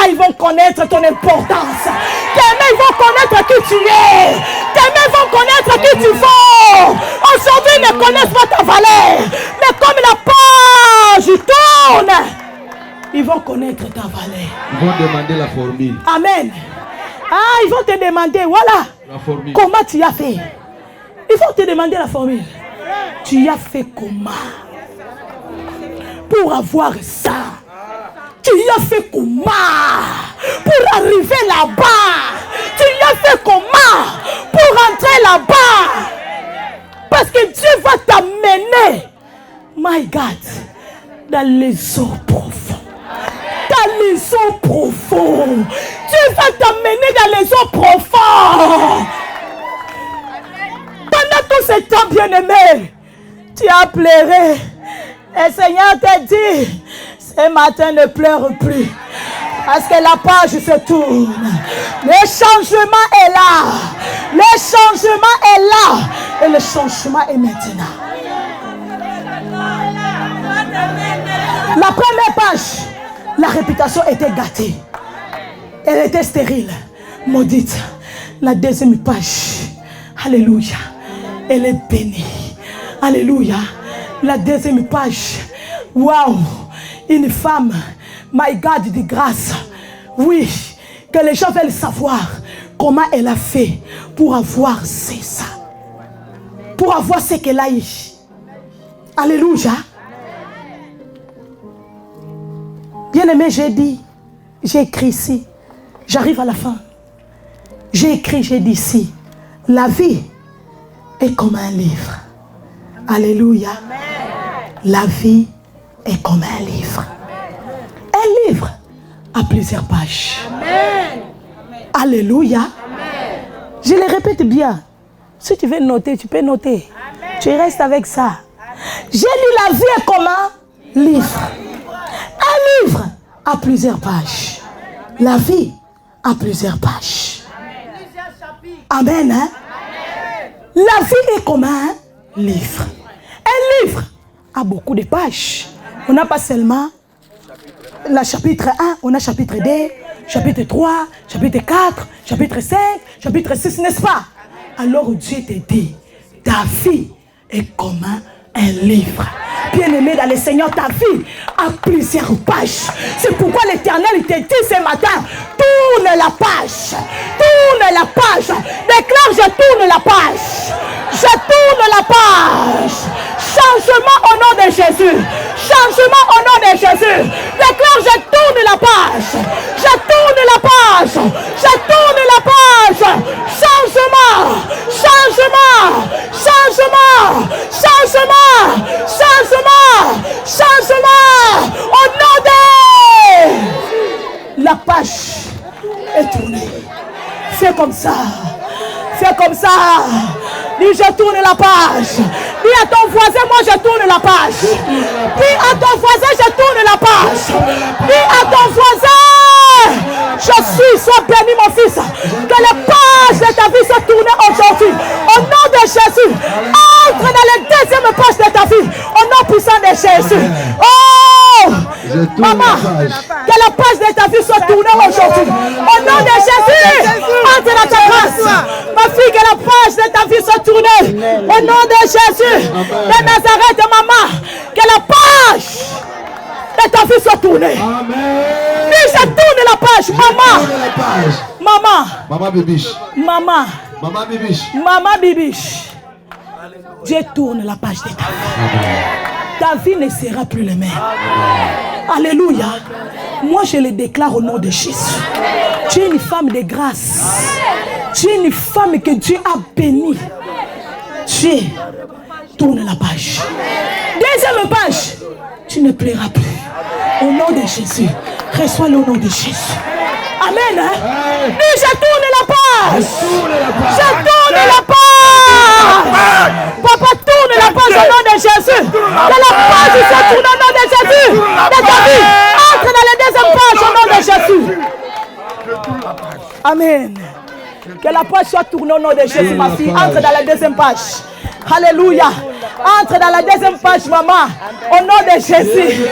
ils vont connaître ton importance. Demain, ils vont connaître qui tu es. Demain, ils vont connaître qui tu vaux. Aujourd'hui, ils ne connaissent pas ta valeur. Mais comme la page tourne, ils vont connaître ta valeur. Ils vont demander la formule. Amen. Ils vont te demander, voilà, La formule. comment tu as fait. Ils vont te demander la formule. Tu as fait comment pour avoir ça? Tu as fait comment pour arriver là-bas? Tu as fait comment pour entrer là-bas? Parce que Dieu va t'amener, my God, dans les eaux profondes. Dans les eaux profondes. Dieu va t'amener dans les eaux profondes. Pendant tout ce temps, bien-aimé, tu as pleuré. Et le Seigneur t'a dit, ce matin, ne pleure plus. Parce que la page se tourne. Le changement est là. Le changement est là. Et le changement est maintenant. La première page, la réputation était gâtée. Elle était stérile, maudite. La deuxième page, alléluia, elle est bénie. Alléluia. La deuxième page, waouh, une femme, my God, de grâce. Oui, que les gens veulent savoir comment elle a fait pour avoir ça. Pour avoir ce qu'elle a eu. Alléluia. Bien-aimé, j'ai écrit ici. J'arrive à la fin. J'ai écrit, j'ai dit ici. La vie est comme un livre. Alléluia. Amen. La vie est comme un livre. Un livre a plusieurs pages. Amen. Alléluia. Amen. Je le répète bien. Si tu veux noter, tu peux noter. Amen. Tu restes avec ça. J'ai lu la vie est comme un livre. Un livre a plusieurs pages. La vie a plusieurs pages. Amen. Hein? La vie est comme un livre. Un livre a beaucoup de pages. On n'a pas seulement le chapitre 1, on a chapitre 2, chapitre 3, chapitre 4, chapitre 5, chapitre 6, n'est-ce pas? Alors Dieu te dit, ta vie est comme un livre. Bien-aimé dans le Seigneur, ta vie a plusieurs pages. C'est pourquoi l'Éternel te dit ce matin, tourne la page. Tourne la page. Déclare, je tourne la page. Je tourne la page. Changement au nom de Jésus. Changement au nom de Jésus. Déclare, je tourne la page. Je tourne la page. Je tourne la page. Changement. Changement. Changement. Changement. Changement. Changement. Au nom de... La page est tournée. Fais comme ça. Fais comme ça. Dis, je tourne la page. Dis à ton voisin, moi je tourne la page. Dis à ton voisin, je tourne la page. Dis à ton voisin, je suis, sois béni mon fils. Que les pages de ta vie soient tournées aujourd'hui. Au nom de Jésus. Entre dans la deuxième page de ta vie. Au nom puissant de Jésus. Oh! Maman, que la page de ta vie soit tournée aujourd'hui. Au nom de Jésus. Entre dans ta grâce. Ma fille, que la page de ta vie soit tournée. Au nom de Jésus. De Nazareth, maman. Que la page de ta vie soit tournée. Dis, je tourne la page, maman. Maman. Maman Bibiche. Maman. Maman Bibiche. Maman Bibiche. Dieu tourne la page de ta vie. Ta vie ne sera plus la même. Alléluia. Moi, je le déclare au nom de Jésus. Tu es une femme de grâce. Tu es une femme que Dieu a bénie. Dieu tourne la page. Deuxième page. Tu ne plairas plus. Au nom de Jésus. Reçois-le au nom de Jésus. Amen. Hein? Et je tourne la page. Je tourne la page. Papa, tourne la page au nom de Jésus. Que la page soit tournée au nom de Jésus. De ta vie. Entre dans la deuxième page au nom de Jésus. Amen. Que la page soit tournée au nom de Jésus, ma fille. Entre dans la deuxième page. Alléluia. Entre dans la deuxième page, maman. Au nom de Jésus.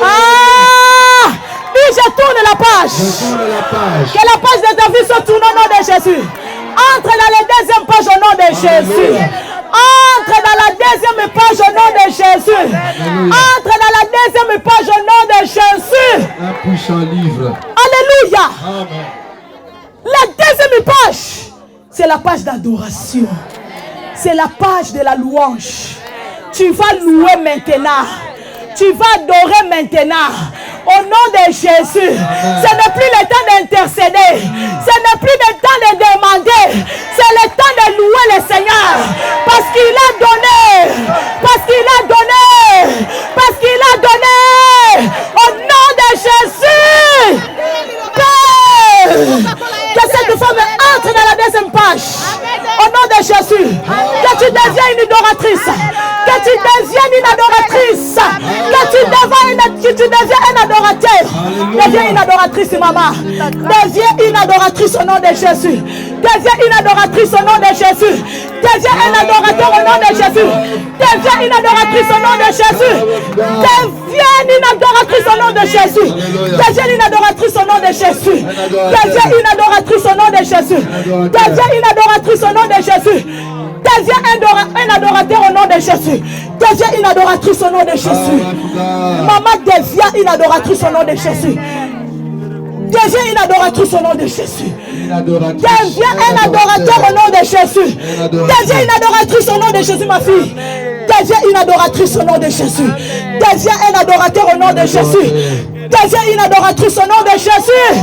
Ah! Dis, je tourne la page. Que la page de ta vie soit tournée au nom de Jésus. Entre dans la deuxième page au nom de Jésus. Entre dans la deuxième page au nom de Jésus. Entre dans la deuxième page au nom de Jésus. Un puissant livre. Alléluia. Amen. La deuxième page, c'est la page d'adoration. C'est la page de la louange. Tu vas louer maintenant. Tu vas adorer maintenant. Au nom de Jésus. Ce n'est plus le temps d'intercéder. Ce n'est plus le temps de demander. C'est le temps de louer le Seigneur. Parce qu'il a donné. Parce qu'il a donné. Parce qu'il a donné. Au nom de Jésus. Que cette femme entre dans la deuxième page. Au nom de Jésus. Que tu deviennes deviennes une adoratrice. Que tu deviennes une adoratrice. Que tu deviens un adorateur. Deviens une adoratrice, maman. Deviens une adoratrice au nom de Jésus. Deviens une adoratrice au nom de Jésus. Deviens un adorateur au nom de Jésus. Deviens une adoratrice au nom de Jésus. Deviens une adoratrice au nom de Jésus. Deviens une adoratrice au nom de Jésus. Deviens une adoratrice au nom de Jésus. Deviens une adoratrice au nom de Jésus. Deviens un adorateur au nom de Jésus. Deviens une adoratrice au nom de Jésus. Maman, deviens une adoratrice au nom de Jésus. Deviens une adoratrice au nom de Jésus. Deviens un adorateur au nom de Jésus. Deviens une adoratrice au nom de Jésus, ma fille. Deviens une adoratrice au nom de Jésus. Deviens un adorateur au nom de Jésus. Deviens une adoratrice au nom de Jésus.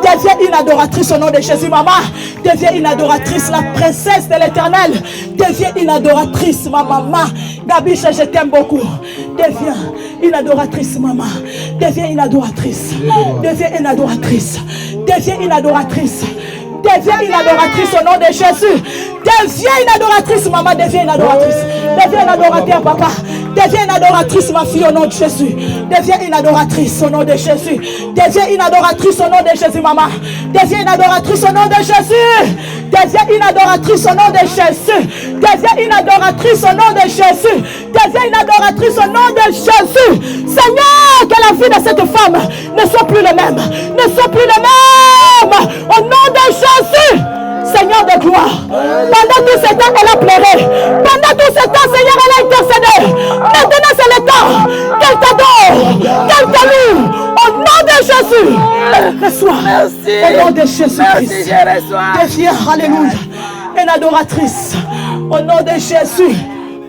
Deviens une adoratrice au nom de Jésus, maman. Deviens une adoratrice, la princesse de l'éternel. Deviens une adoratrice, ma maman. Gabiche, je t'aime beaucoup. Deviens une adoratrice, maman. Deviens une adoratrice. Deviens une adoratrice. Deviens une adoratrice. Deviens une adoratrice au nom de Jésus. Deviens une adoratrice, maman. Deviens une adoratrice. Deviens une adorateur, papa. Deviens une adoratrice, ma fille, au nom de Jésus. Deviens une adoratrice au nom de Jésus. Deviens une adoratrice au nom de Jésus, maman. Deviens une adoratrice au nom de Jésus. Deviens une adoratrice au nom de Jésus. Deviens une adoratrice au nom de Jésus. Deviens une adoratrice au nom de Jésus. Seigneur, que la vie de cette femme ne soit plus la même. Ne soit plus la même. Au nom de Jésus. Seigneur de gloire, pendant tout ce temps, elle a pleuré. Pendant tout ce temps, Seigneur, elle a intercédé. Maintenant, c'est le temps qu'elle t'adore, qu'elle te loue. Au nom de Jésus, reçois. Au nom de Jésus-Christ, deviens, alléluia, une adoratrice. Au nom de Jésus,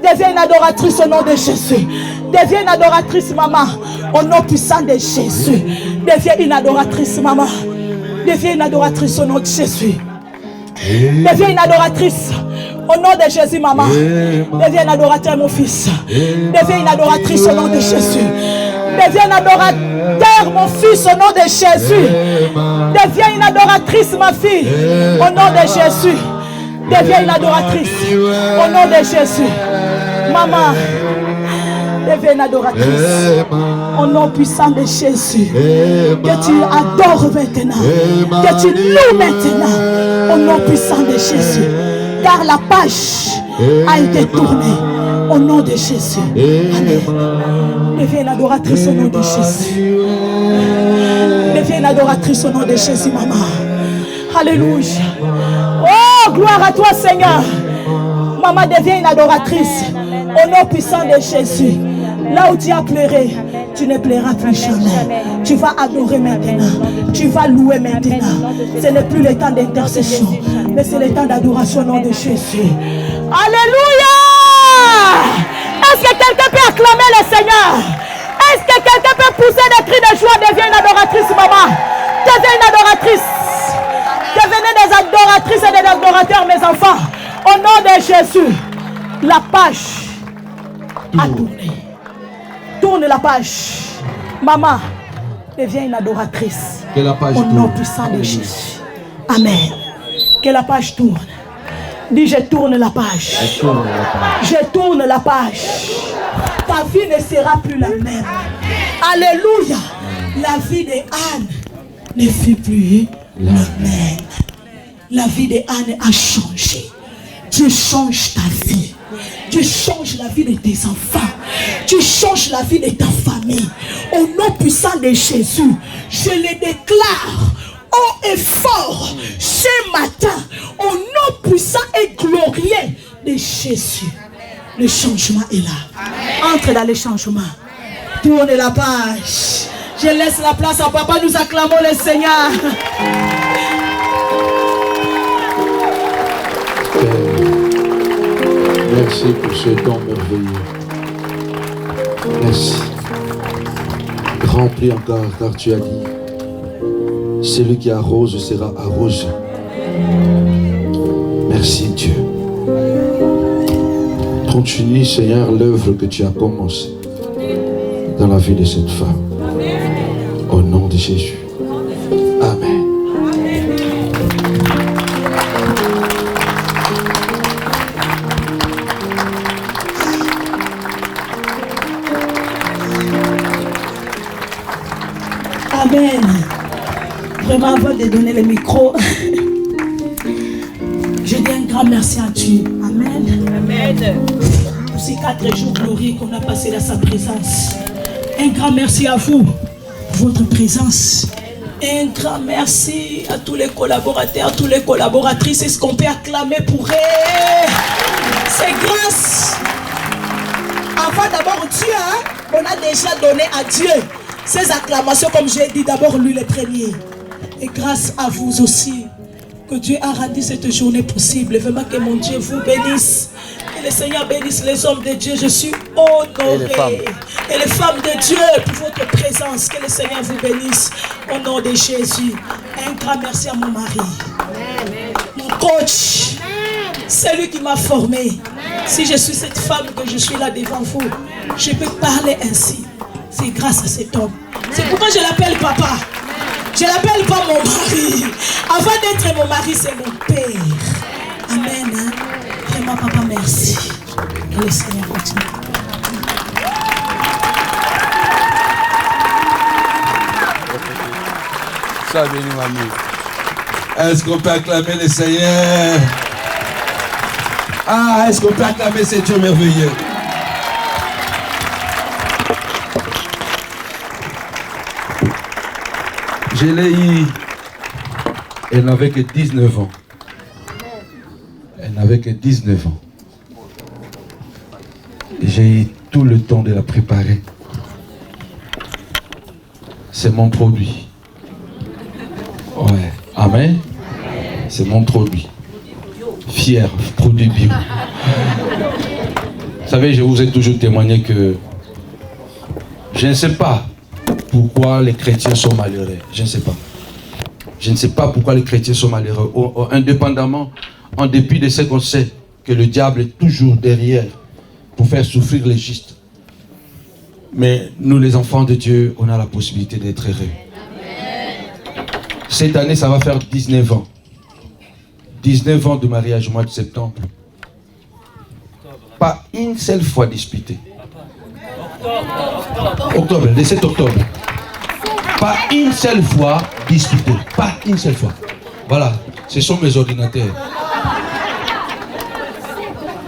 deviens une adoratrice au nom de Jésus. Deviens une adoratrice, maman. Au nom puissant de Jésus. Deviens une adoratrice, maman. Deviens une adoratrice au nom de Jésus. Deviens une adoratrice au nom de Jésus, maman. Deviens un adorateur, mon fils. Deviens une adoratrice au nom de Jésus. Deviens un adorateur, mon fils, au nom de Jésus. Deviens une adoratrice, ma fille, au nom de Jésus. Deviens une adoratrice au nom de Jésus. Maman, deviens une adoratrice au nom puissant de Jésus. Que tu adores maintenant, que tu loues maintenant au nom puissant de Jésus. Car la page a été tournée au nom de Jésus. Amen. Deviens une adoratrice au nom de Jésus. Deviens une adoratrice au nom de Jésus, maman. Alléluia. Oh, gloire à toi, Seigneur. Maman, deviens une adoratrice au nom puissant de Jésus. Là où tu as pleuré, tu ne pleuras plus jamais. Tu vas adorer maintenant. Tu vas louer maintenant. Ce n'est plus le temps d'intercession, mais c'est le temps d'adoration au nom de Jésus. Alléluia! Est-ce que quelqu'un peut acclamer le Seigneur? Est-ce que quelqu'un peut pousser des cris de joie? Deviens une adoratrice, maman. Deviens une adoratrice. Devenez des adoratrices et des adorateurs, mes enfants. Au nom de Jésus, la page a tourné. Tourne la page. Maman, deviens une adoratrice. Que la page au nom tourne. puissant de Jésus. Amen. Que la page tourne. Dis, je tourne la page. Je tourne la page. Ta vie ne sera plus la même. Alléluia. La vie de Anne ne fut plus la même. La vie de Anne a changé. Dieu change ta vie. Dieu change la vie de tes enfants. Tu changes la vie de ta famille. Au nom puissant de Jésus, je le déclare haut et fort ce matin. Au nom puissant et glorieux de Jésus. Le changement est là. Entre dans le changement. Tourne la page. Je laisse la place à papa. Nous acclamons le Seigneur. Merci pour ce don merveilleux. Merci. Remplis encore, car tu as dit, celui qui arrose sera arrosé. Merci Dieu. Continue, Seigneur, l'œuvre que tu as commencée dans la vie de cette femme. Au nom de Jésus. Amen. Vraiment, avant de donner le micro, je dis un grand merci à Dieu. Amen. Amen. Pour ces 4 jours glorieux qu'on a passé dans sa présence. Un grand merci à vous, votre présence. Un grand merci à tous les collaborateurs, toutes les collaboratrices. Est-ce qu'on peut acclamer pour elles? C'est grâce. Avant d'abord Dieu, on a déjà donné à Dieu ces acclamations, comme j'ai dit, d'abord lui le premier. Et grâce à vous aussi, que Dieu a rendu cette journée possible. Vraiment que mon Dieu vous bénisse. Que le Seigneur bénisse les hommes de Dieu. Je suis honoré. Et les femmes de Dieu pour votre présence. Que le Seigneur vous bénisse. Au nom de Jésus. Un grand merci à mon mari. Mon coach. C'est lui qui m'a formé. Si je suis cette femme que je suis là devant vous, je peux parler ainsi. C'est grâce à cet homme. C'est pourquoi je l'appelle papa. Je ne l'appelle pas mon mari. Avant d'être mon mari, c'est mon père. Amen. Hein? Vraiment, papa, merci. Que le Seigneur continue. Ça béni, mamie. Est-ce qu'on peut acclamer le Seigneur? Ah, est-ce qu'on peut acclamer ce Dieu merveilleux? Je l'ai eu, elle n'avait que 19 ans. Elle n'avait que 19 ans. J'ai eu tout le temps de la préparer. C'est mon produit. Ouais. Amen. C'est mon produit. Fier, produit bio. Vous savez, je vous ai toujours témoigné que je ne sais pas pourquoi les chrétiens sont malheureux. Je ne sais pas. Je ne sais pas pourquoi les chrétiens sont malheureux. Indépendamment, en dépit de ce qu'on sait, que le diable est toujours derrière pour faire souffrir les justes. Mais nous, les enfants de Dieu, on a la possibilité d'être heureux. Cette année, ça va faire 19 ans. 19 ans de mariage au mois de septembre. Pas une seule fois disputé. Octobre, le 7 octobre. Pas une seule fois disputé. Pas une seule fois. Voilà, ce sont mes ordinateurs.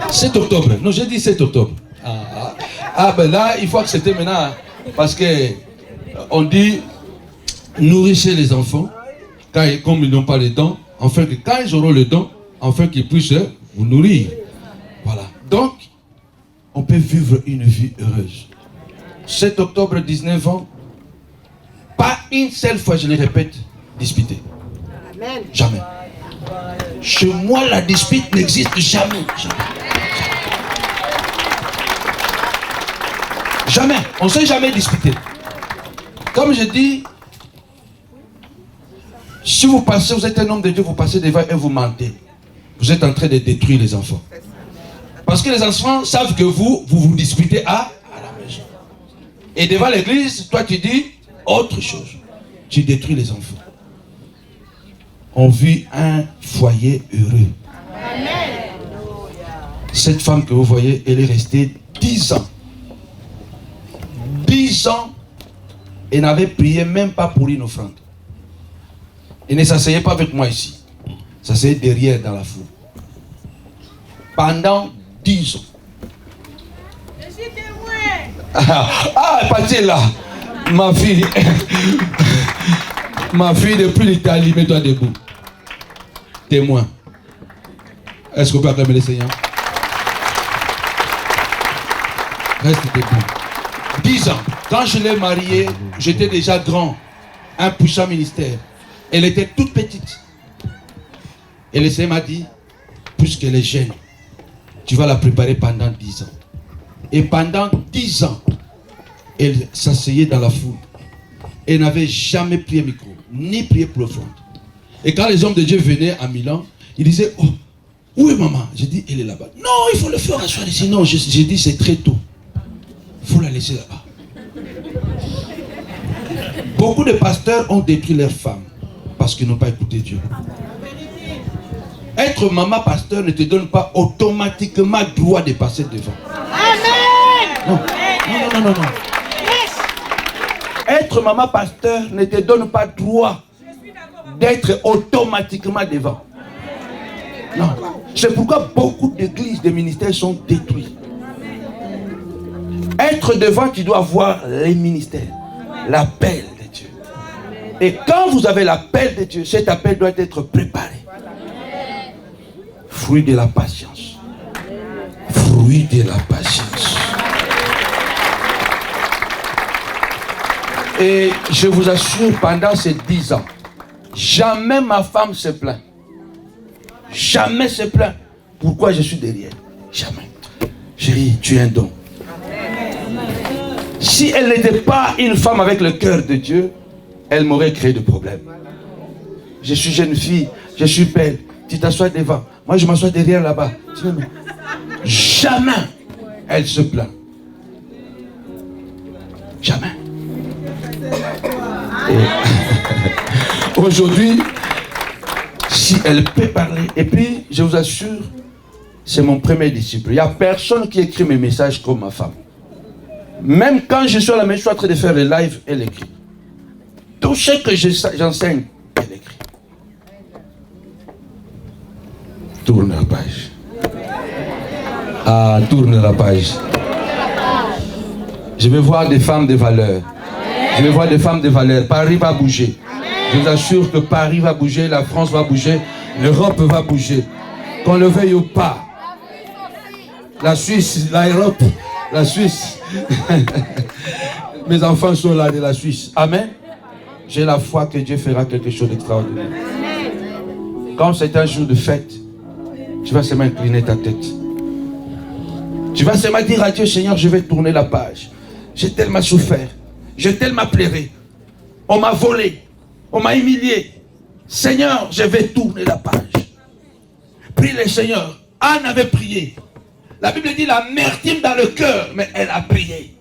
7 octobre. Non, j'ai dit 7 octobre. Ben là, il faut accepter maintenant. Parce que on dit nourrissez les enfants comme ils n'ont pas les dents, afin que quand ils auront le don, afin qu'ils puissent vous nourrir. Voilà. Donc, on peut vivre une vie heureuse. 7 octobre, 19 ans, pas une seule fois, je le répète, disputé. Amen. Jamais. Chez moi, la dispute n'existe jamais. Jamais. On ne s'est jamais disputé. Comme je dis, si vous passez, vous êtes un homme de Dieu, vous passez devant et vous mentez. Vous êtes en train de détruire les enfants. Parce que les enfants savent que vous disputez à la maison. Et devant l'église, toi tu dis autre chose. Tu détruis les enfants. On vit un foyer heureux. Amen. Cette femme que vous voyez, elle est restée 10 ans. 10 ans, elle n'avait prié même pas pour une offrande. Elle ne s'asseyait pas avec moi ici. Elle s'asseyait derrière dans la foule. Pendant 10 ans. Je suis témoin. Pati là. Ma fille. Ma fille depuis l'Italie, mets-toi debout. Témoin. Est-ce qu'on peut acclamer le Seigneur? Reste debout. 10 ans. Quand je l'ai mariée, j'étais déjà grand. Un puissant ministère. Elle était toute petite. Et le Seigneur m'a dit, puisqu'elle est jeune, tu vas la préparer pendant 10 ans. Et pendant 10 ans, elle s'asseyait dans la foule. Elle n'avait jamais prié micro, ni prié pour l'offrande. Et quand les hommes de Dieu venaient à Milan, ils disaient, oh, où est maman? J'ai dit, elle est là-bas. Non, il faut le faire asseoir ici. Non, j'ai dit, c'est très tôt. Il faut la laisser là-bas. Beaucoup de pasteurs ont détruit leurs femmes parce qu'ils n'ont pas écouté Dieu. Être maman pasteur ne te donne pas automatiquement droit de passer devant. Amen. Non. Être maman pasteur ne te donne pas droit d'être automatiquement devant. Non. C'est pourquoi beaucoup d'églises, de ministères sont détruits. Être devant, tu dois voir les ministères, l'appel de Dieu. Et quand vous avez l'appel de Dieu, cet appel doit être préparé. Fruit de la patience. Fruit de la patience. Et je vous assure, pendant ces 10 ans, jamais ma femme se plaint. Jamais se plaint. Pourquoi je suis derrière? Jamais. Chérie, tu es un don. Si elle n'était pas une femme avec le cœur de Dieu, elle m'aurait créé des problèmes. Je suis jeune fille, je suis belle. Tu t'assois devant. Moi, je m'assois derrière là-bas. Jamais elle se plaint. Jamais. Aujourd'hui, si elle peut parler, et puis je vous assure, c'est mon premier disciple. Il n'y a personne qui écrit mes messages comme ma femme. Même quand je suis à la maison, je suis en train de faire le live, elle écrit. Tout ce que j'enseigne, elle écrit. Tourne la page. Ah, tourne la page. Je vais voir des femmes de valeur. Je vais voir des femmes de valeur. Paris va bouger. Je vous assure que Paris va bouger, la France va bouger, l'Europe va bouger. Qu'on le veuille ou pas. La Suisse, l'Europe, la Suisse. Mes enfants sont là de la Suisse. Amen. J'ai la foi que Dieu fera quelque chose d'extraordinaire. Quand c'est un jour de fête, tu vas seulement incliner ta tête. Tu vas seulement dire à Dieu, Seigneur, je vais tourner la page. J'ai tellement souffert. J'ai tellement pleuré. On m'a volé. On m'a humilié. Seigneur, je vais tourner la page. Prie le Seigneur. Anne avait prié. La Bible dit l'amertume dans le cœur, mais elle a prié.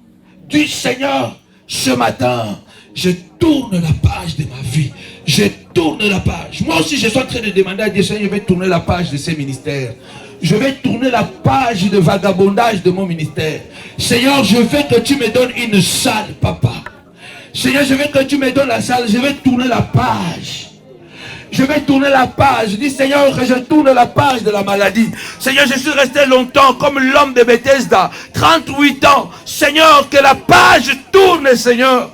Dis Seigneur, ce matin, je tourne la page de ma vie. Je tourne la page. Moi aussi, je suis en train de demander à Dieu, Seigneur, je vais tourner la page de ces ministères. Je vais tourner la page de vagabondage de mon ministère. Seigneur, je veux que tu me donnes une salle, papa. Seigneur, je veux que tu me donnes la salle. Je vais tourner la page. Je vais tourner la page. Je dis, Seigneur, que je tourne la page de la maladie. Seigneur, je suis resté longtemps comme l'homme de Bethesda. 38 ans. Seigneur, que la page tourne, Seigneur.